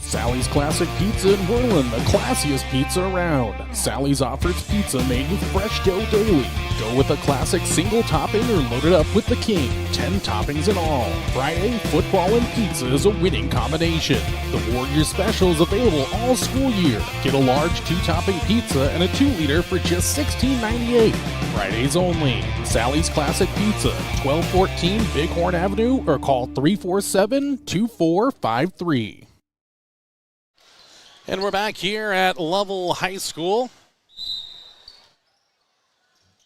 Sally's Classic Pizza in Worland, the classiest pizza around. Sally's offers pizza made with fresh dough daily. Go with a classic single topping or load it up with the king. 10 toppings in all. Friday, football and pizza is a winning combination. The Warriors special is available all school year. Get a large 2-topping pizza and a 2-liter for just $16.98. Fridays only. Sally's Classic Pizza, 1214 Bighorn Avenue, or call 347-2453. And we're back here at Lovell High School.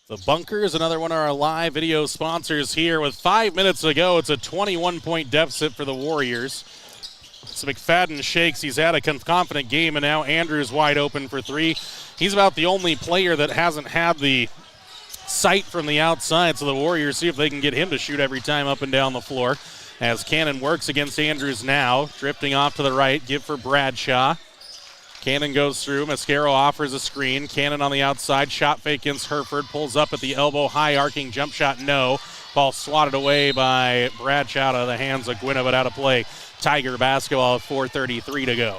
The Bunkers, another one of our live video sponsors here. With 5 minutes to go, it's a 21-point deficit for the Warriors. So McFadden shakes. He's had a confident game, and now Andrews wide open for three. He's about the only player that hasn't had the sight from the outside, so the Warriors see if they can get him to shoot every time up and down the floor. As Cannon works against Andrews now, drifting off to the right, give for Bradshaw. Cannon goes through. Mascaro offers a screen. Cannon on the outside. Shot fake against Hereford. Pulls up at the elbow. High arcing jump shot. No. Ball swatted away by Bradshaw out of the hands of Gwynna, but out of play. Tiger basketball with 4:33 to go.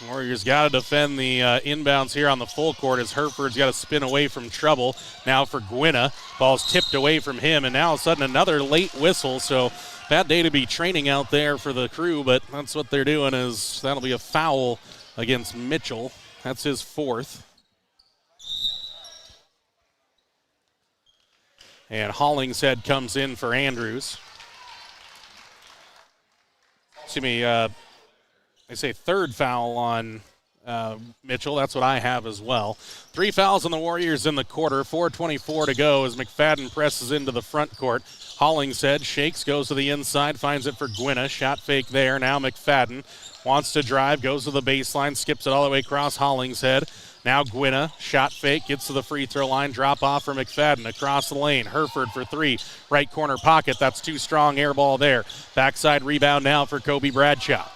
Warriors got to defend the inbounds here on the full court as Hereford's got to spin away from trouble. Now for Gwynna. Ball's tipped away from him, and now all of a sudden another late whistle. So bad day to be training out there for the Crew, but that's what they're doing. Is that'll be a foul against Mitchell. That's his fourth. And Hollingshead comes in for Andrews. Excuse me, they say third foul on Mitchell. That's what I have as well. 3 fouls on the Warriors in the quarter. 4:24 to go as McFadden presses into the front court. Hollingshead shakes, goes to the inside, finds it for Gwynna. Shot fake there. Now McFadden wants to drive, goes to the baseline, skips it all the way across Hollingshead. Now Gwynna, shot fake, gets to the free throw line, drop off for McFadden across the lane. Hereford for three, right corner pocket. That's too strong, air ball there. Backside rebound now for Kobe Bradshaw.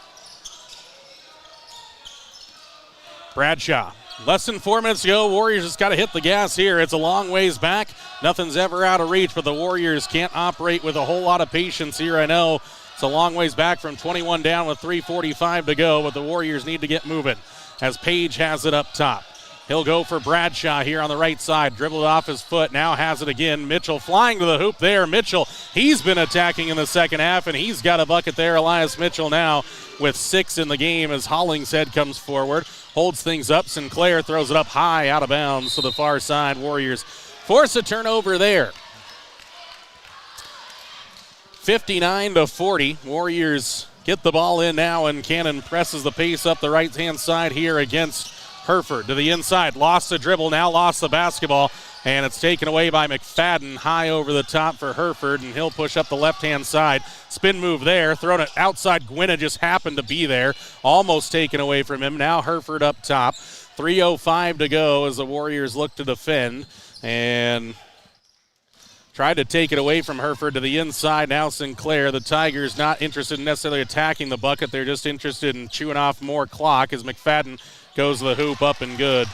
Bradshaw, less than 4 minutes to go. Warriors just got to hit the gas here. It's a long ways back. Nothing's ever out of reach, but the Warriors can't operate with a whole lot of patience here. I know it's a long ways back from 21 down with 3:45 to go, but the Warriors need to get moving as Page has it up top. He'll go for Bradshaw here on the right side. Dribbled off his foot. Now has it again. Mitchell flying to the hoop there. Mitchell, he's been attacking in the second half, and he's got a bucket there. Elias Mitchell now with 6 in the game as Hollingshead comes forward. Holds things up. Sinclair throws it up high out of bounds to the far side. Warriors force a turnover there. 59-40. Warriors get the ball in now, and Cannon presses the pace up the right-hand side here against Hereford. To the inside, lost the dribble, now lost the basketball, and it's taken away by McFadden. High over the top for Hereford, and he'll push up the left-hand side. Spin move there, thrown it outside. Gwynna just happened to be there. Almost taken away from him. Now Hereford up top. 3:05 to go as the Warriors look to defend, and tried to take it away from Hereford to the inside. Now Sinclair. The Tigers not interested in necessarily attacking the bucket. They're just interested in chewing off more clock as McFadden goes to the hoop, up and good.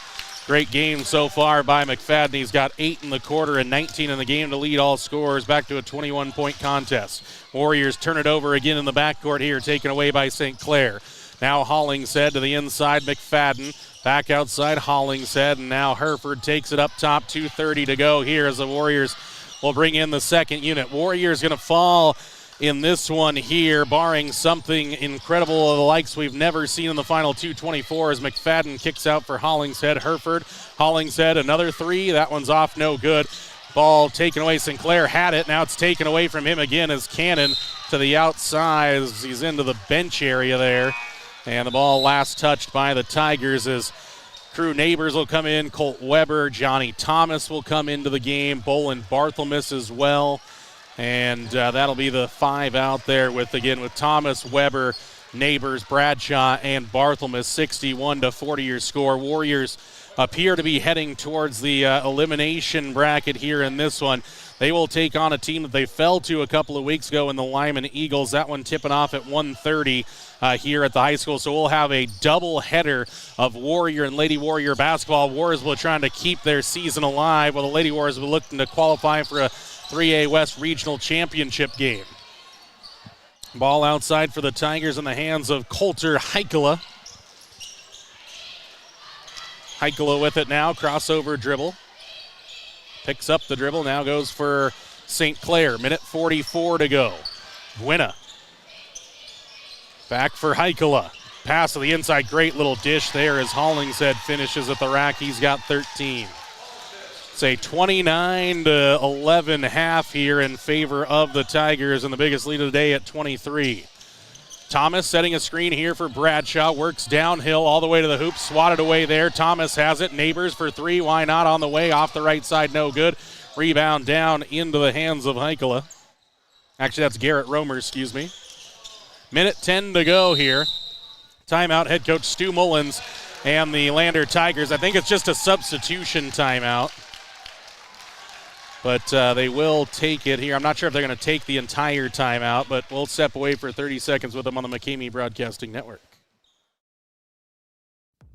Great game so far by McFadden. He's got 8 in the quarter and 19 in the game to lead all scorers. Back to a 21-point contest. Warriors turn it over again in the backcourt here, taken away by St. Clair. Now Hollingshead to the inside, McFadden. Back outside, Hollingshead, and now Hereford takes it up top. 2:30 to go here as the Warriors will bring in the second unit. Warriors going to fall in this one here, barring something incredible of the likes we've never seen in the final 2:24 as McFadden kicks out for Hollingshead. Hereford, Hollingshead, another three. That one's off, no good. Ball taken away. Sinclair had it. Now it's taken away from him again as Cannon to the outside as he's into the bench area there. And the ball last touched by the Tigers as Crew neighbors will come in. Colt Weber, Johnny Thomas will come into the game. Bolin Barthelmess as well. And that'll be the 5 out there with Thomas, Weber, Neighbors, Bradshaw, and Barthelmess. 61-40 your score. Warriors appear to be heading towards the elimination bracket here in this one. They will take on a team that they fell to a couple of weeks ago in the Lyman Eagles. That one tipping off at 1:30 here at the high school. So we'll have a double header of Warrior and Lady Warrior basketball. Warriors will trying to keep their season alive, while the Lady Warriors will looking to qualify for a 3A West Regional Championship game. Ball outside for the Tigers in the hands of Coulter Heikkila. Heikkila with it now, crossover dribble. Picks up the dribble, now goes for St. Clair. Minute 44 to go. Gwynna. Back for Heikkila. Pass to the inside, great little dish there as Hollingshead finishes at the rack. He's got 13. It's a 29-11 half here in favor of the Tigers, and the biggest lead of the day at 23. Thomas setting a screen here for Bradshaw. Works downhill all the way to the hoop. Swatted away there. Thomas has it. Neighbors for three. Why not on the way? Off the right side, no good. Rebound down into the hands of Heikkila. Actually, that's Garrett Romer, excuse me. Minute 10 to go here. Timeout, head coach Stu Mullins and the Lander Tigers. I think it's just a substitution timeout. But they will take it here. I'm not sure if they're going to take the entire timeout, but we'll step away for 30 seconds with them on the McCamey Broadcasting Network.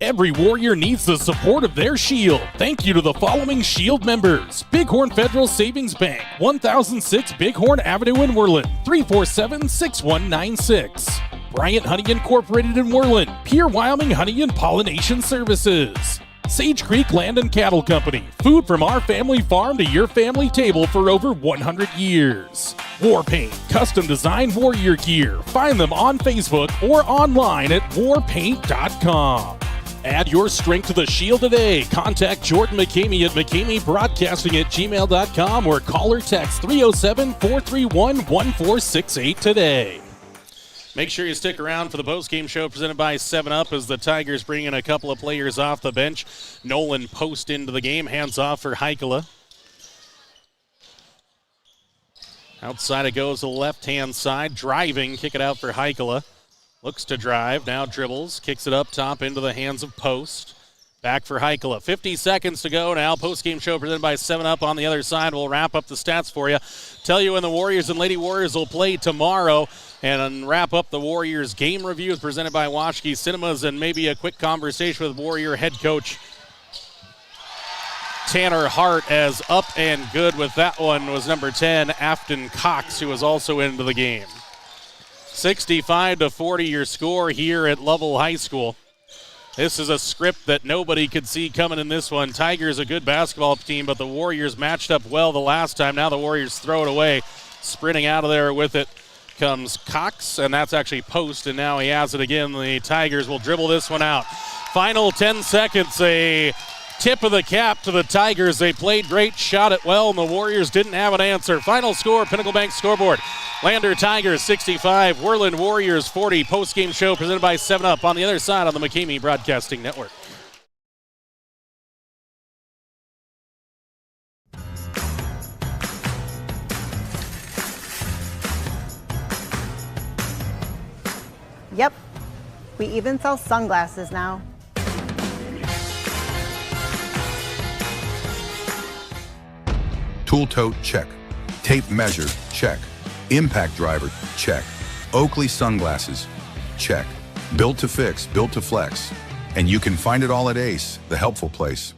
Every Warrior needs the support of their shield. Thank you to the following shield members: Bighorn Federal Savings Bank, 1006 Bighorn Avenue in Worland, 347-6196. Bryant Honey Incorporated in Worland, Pierre Wyoming Honey and Pollination Services. Sage Creek Land and Cattle Company, food from our family farm to your family table for over 100 years. War Paint, custom design warrior gear. Find them on Facebook or online at warpaint.com. Add your strength to the shield today. Contact Jordan McCamey at McCameyBroadcasting@gmail.com or call or text 307-431-1468 today. Make sure you stick around for the postgame show presented by 7-Up as the Tigers bring in a couple of players off the bench. Nolan Post into the game, hands off for Heikkila. Outside it goes to the left-hand side, driving, kick it out for Heikkila. Looks to drive, now dribbles, kicks it up top into the hands of Post. Back for Heikkila. 50 seconds to go now. Post-game show presented by 7-Up on the other side. We'll wrap up the stats for you. Tell you when the Warriors and Lady Warriors will play tomorrow. And wrap up the Warriors game reviews presented by Washke Cinemas and maybe a quick conversation with Warrior head coach Tanner Hart, as up and good with that one was number 10, Afton Cox, who was also into the game. 65-40 your score here at Lovell High School. This is a script that nobody could see coming in this one. Tigers a good basketball team, but the Warriors matched up well the last time. Now the Warriors throw it away. Sprinting out of there with it comes Cox, and that's actually Post, and now he has it again. The Tigers will dribble this one out. Final 10 seconds, a tip of the cap to the Tigers. They played great, shot it well, and the Warriors didn't have an answer. Final score, Pinnacle Bank scoreboard. Lander Tigers 65, Worland Warriors 40. Post-game show presented by 7-Up on the other side on the McCamey Broadcasting Network. Yep, we even sell sunglasses now. Tool tote, check. Tape measure, check. Impact driver, check. Oakley sunglasses, check. Built to fix, built to flex. And you can find it all at Ace, the helpful place.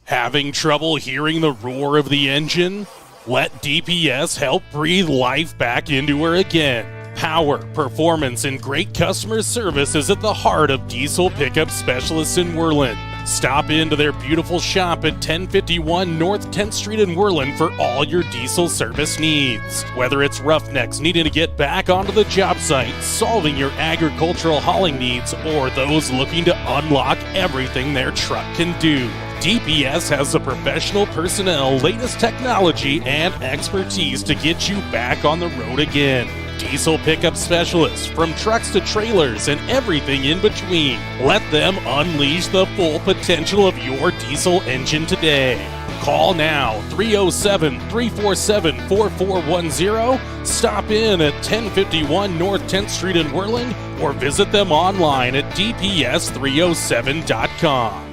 Having trouble hearing the roar of the engine? Let DPS help breathe life back into her again. Power, performance, and great customer service is at the heart of diesel pickup specialists in Worland. Stop into their beautiful shop at 1051 North 10th Street in Worland for all your diesel service needs. Whether it's roughnecks needing to get back onto the job site, solving your agricultural hauling needs, or those looking to unlock everything their truck can do, DPS has the professional personnel, latest technology, and expertise to get you back on the road again. Diesel pickup specialists, from trucks to trailers and everything in between. Let them unleash the full potential of your diesel engine today. Call now, 307-347-4410. Stop in at 1051 North 10th Street in Worland, or visit them online at dps307.com.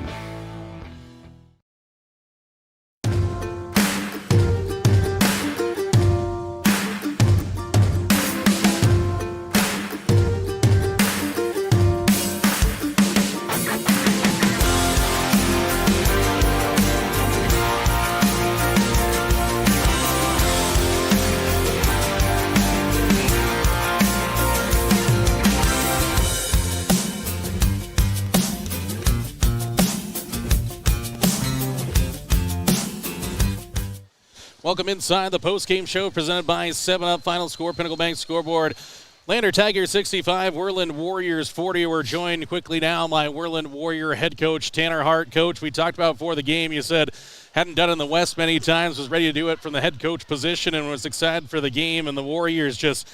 Welcome inside the post-game show presented by 7-Up. Final score, Pinnacle Bank scoreboard. Lander Tigers 65, Worland Warriors 40. We're joined quickly now by Worland Warrior head coach Tanner Hart. Coach, we talked about before the game, you said hadn't done it in the West many times, was ready to do it from the head coach position and was excited for the game, and the Warriors just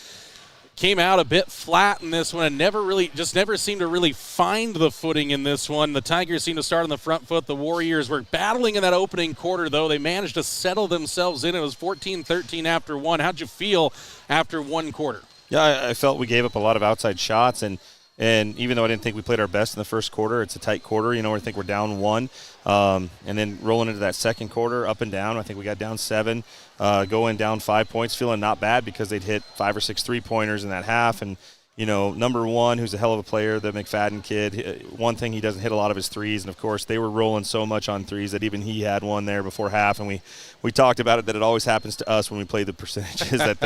came out a bit flat in this one and never seemed to really find the footing in this one. The Tigers seemed to start on the front foot. The Warriors were battling in that opening quarter, though. They managed to settle themselves in. It was 14-13 after one. How'd you feel after one quarter? Yeah, I felt we gave up a lot of outside shots, and even though I didn't think we played our best in the first quarter, it's a tight quarter. I think we're down 1. And then rolling into that second quarter, up and down, I think we got down 7, going down 5 points, feeling not bad because they'd hit 5 or 6 3-pointers in that half. And, number 1, who's a hell of a player, the McFadden kid, one thing, he doesn't hit a lot of his threes. And, of course, they were rolling so much on threes that even he had one there before half. And we talked about it, that it always happens to us when we play the percentages, that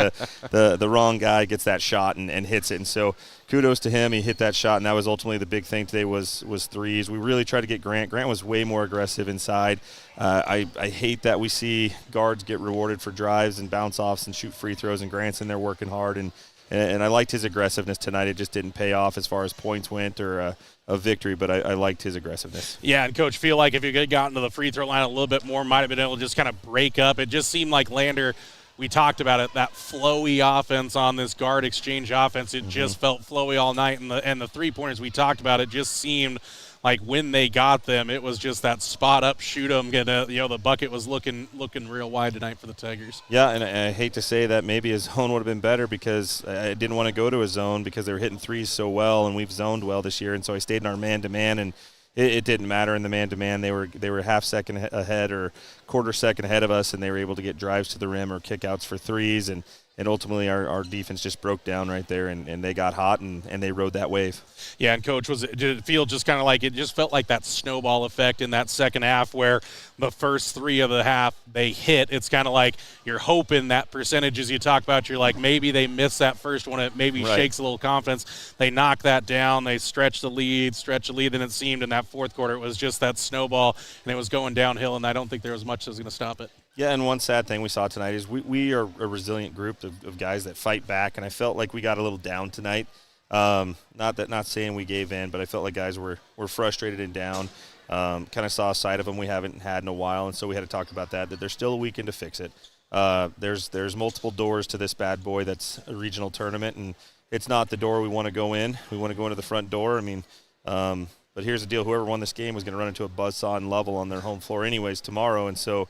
the wrong guy gets that shot and hits it. And so kudos to him. He hit that shot, and that was ultimately the big thing today was threes. We really tried to get Grant. Grant was way more aggressive inside. I hate that we see guards get rewarded for drives and bounce-offs and shoot free throws, and Grant's in there working hard. And I liked his aggressiveness tonight. It just didn't pay off as far as points went or a victory, but I liked his aggressiveness. Yeah, and Coach, feel like if you had gotten to the free throw line a little bit more, might have been able to just kind of break up. It just seemed like Lander, we talked about it, that flowy offense on this guard exchange offense. It just felt flowy all night, and the three-pointers we talked about, it just seemed like when they got them, it was just that spot up, shoot them, the bucket was looking real wide tonight for the Tigers. Yeah, and I hate to say that maybe his zone would have been better because I didn't want to go to his zone because they were hitting threes so well, and we've zoned well this year, and so I stayed in our man-to-man, and it didn't matter in the man-to-man. They were half second ahead or quarter second ahead of us, and they were able to get drives to the rim or kickouts for threes, and ultimately our defense just broke down right there, and they got hot, and they rode that wave. Yeah, and Coach, did it feel just kind of like it just felt like that snowball effect in that second half where the first 3 of the half they hit? It's kind of like you're hoping that percentages you talk about, you're like maybe they miss that first one, it maybe shakes a little confidence. They knock that down, they stretch the lead, and it seemed in that fourth quarter it was just that snowball, and it was going downhill, and I don't think there was much that was going to stop it. Yeah, and one sad thing we saw tonight is we are a resilient group of guys that fight back, and I felt like we got a little down tonight. Not saying we gave in, but I felt like guys were frustrated and down. Kind of saw a side of them we haven't had in a while, and so we had to talk about that there's still a weekend to fix it. There's multiple doors to this bad boy that's a regional tournament, and it's not the door we want to go in. We want to go into the front door. I mean, but here's the deal. Whoever won this game was going to run into a buzzsaw and level on their home floor anyways tomorrow, and so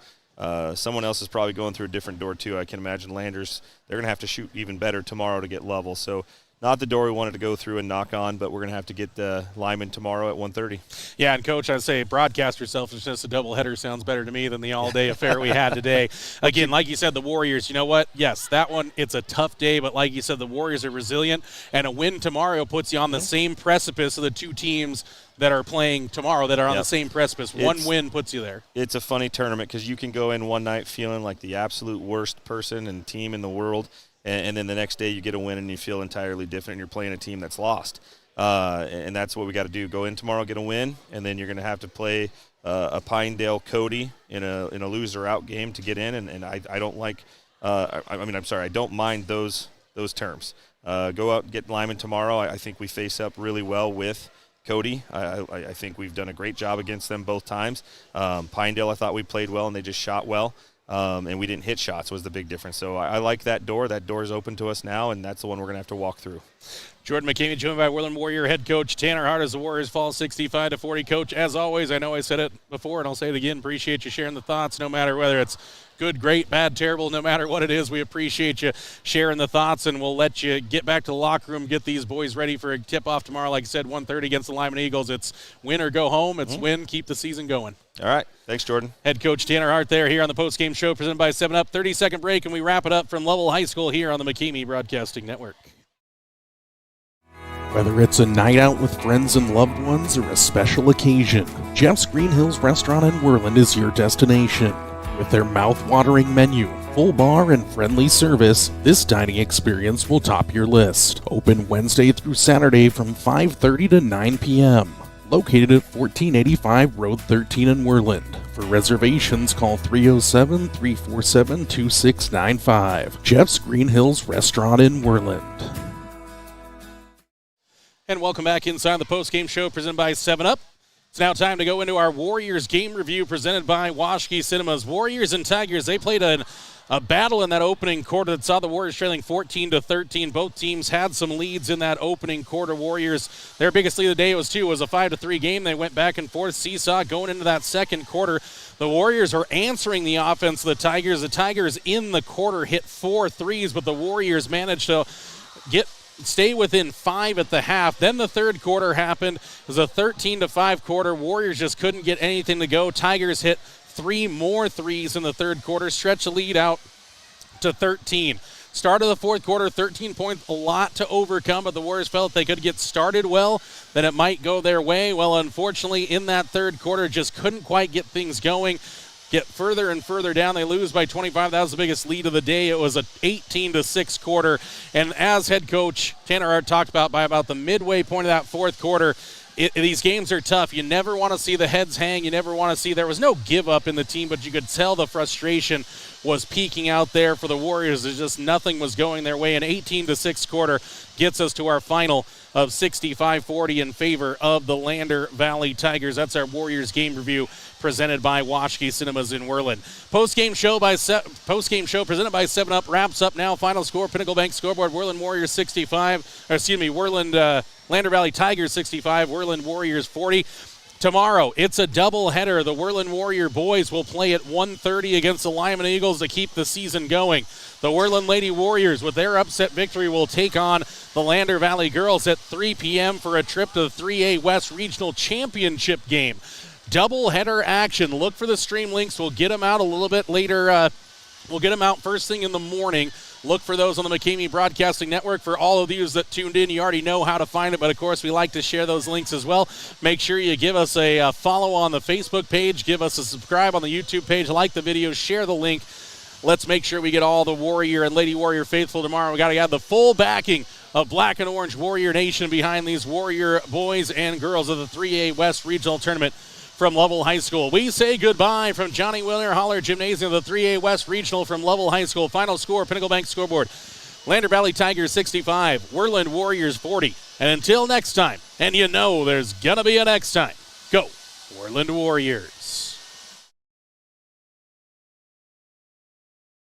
someone else is probably going through a different door too. I can imagine Landers, they're going to have to shoot even better tomorrow to get level. So not the door we wanted to go through and knock on, but we're going to have to get Lyman tomorrow at 1:30. Yeah, and Coach, I'd say broadcaster selfishness, a doubleheader sounds better to me than the all-day affair we had today. Again, like you said, the Warriors, you know what? Yes, that one, it's a tough day, but like you said, the Warriors are resilient, and a win tomorrow puts you on the same precipice of the two teams that are playing tomorrow that are on the same precipice. One win puts you there. It's a funny tournament because you can go in one night feeling like the absolute worst person and team in the world, and then the next day you get a win and you feel entirely different and you're playing a team that's lost. And that's what we got to do. Go in tomorrow, get a win, and then you're going to have to play a Pinedale Cody in a loser-out game to get in, and I don't like I don't mind those terms. Go out and get Lyman tomorrow. I think we face up really well with Cody. I think we've done a great job against them both times. Pinedale, I thought we played well, and they just shot well. And we didn't hit shots was the big difference. So I like that door. That door is open to us now, and that's the one we're going to have to walk through. Jordan McCamey joined by Worland Warrior head coach Tanner Hart as the Warriors fall 65-40. Coach, as always, I know I said it before, and I'll say it again, appreciate you sharing the thoughts, no matter whether it's good, great, bad, terrible, no matter what it is. We appreciate you sharing the thoughts, and we'll let you get back to the locker room, get these boys ready for a tip-off tomorrow. Like I said, 1:30 against the Lyman Eagles. It's win or go home. It's win, keep the season going. All right. Thanks, Jordan. Head coach Tanner Hart there here on the postgame show presented by 7-Up. 30-second break, and we wrap it up from Lovell High School here on the McCamey Broadcasting Network. Whether it's a night out with friends and loved ones or a special occasion, Jeff's Green Hills Restaurant in Worland is your destination. With their mouth-watering menu, full bar, and friendly service, this dining experience will top your list. Open Wednesday through Saturday from 5:30 to 9 p.m. Located at 1485 Road 13 in Worland. For reservations, call 307-347-2695. Jeff's Green Hills Restaurant in Worland. And welcome back inside the postgame show presented by 7-Up. It's now time to go into our Warriors game review presented by Washke Cinemas. Warriors and Tigers, they played an a battle in that opening quarter that saw the Warriors trailing 14-13. Both teams had some leads in that opening quarter. Warriors, their biggest lead of the day was a 5-3 game. They went back and forth, seesaw going into that second quarter. The Warriors are answering the offense of the Tigers. The Tigers in the quarter hit 4 threes, but the Warriors managed to stay within 5 at the half. Then the third quarter happened. It was a 13-5 quarter. Warriors just couldn't get anything to go. Tigers hit 3 more threes in the third quarter, stretch the lead out to 13. Start of the fourth quarter, 13 points, a lot to overcome, but the Warriors felt they could get started well, then it might go their way. Well, unfortunately, in that third quarter, just couldn't quite get things going. Get further and further down. They lose by 25. That was the biggest lead of the day. It was an 18-6 quarter. And as head coach Tanner Hart talked about, by about the midway point of that fourth quarter, these games are tough. You never want to see the heads hang. You never want to see, there was no give up in the team, but you could tell the frustration was peaking out there for the Warriors. There's just nothing was going their way. An 18-6 quarter gets us to our final of 65-40 in favor of the Lander Valley Tigers. That's our Warriors game review presented by Washke Cinemas in Worland. Postgame show presented by 7-Up wraps up now. Final score, Pinnacle Bank scoreboard, Worland Warriors Worland Lander Valley Tigers 65, Worland Warriors 40. Tomorrow, it's a doubleheader. The Worland Warrior boys will play at 1:30 against the Lyman Eagles to keep the season going. The Worland Lady Warriors, with their upset victory, will take on the Lander Valley girls at 3 p.m. for a trip to the 3A West Regional Championship game. Doubleheader action. Look for the stream links. We'll get them out a little bit later. We'll get them out first thing in the morning. Look for those on the McCamey Broadcasting Network. For all of you that tuned in, you already know how to find it, but of course we like to share those links as well. Make sure you give us a follow on the Facebook page, give us a subscribe on the YouTube page, like the video, share the link. Let's make sure we get all the Warrior and Lady Warrior faithful tomorrow. We got to have the full backing of Black and Orange Warrior Nation behind these Warrior boys and girls of the 3A West Regional Tournament from Lovell High School. We say goodbye from Johnny Winter Holler Gymnasium, the 3A West Regional from Lovell High School. Final score, Pinnacle Bank scoreboard, Lander Valley Tigers 65, Worland Warriors 40. And until next time, and you know there's gonna be a next time, go Worland Warriors.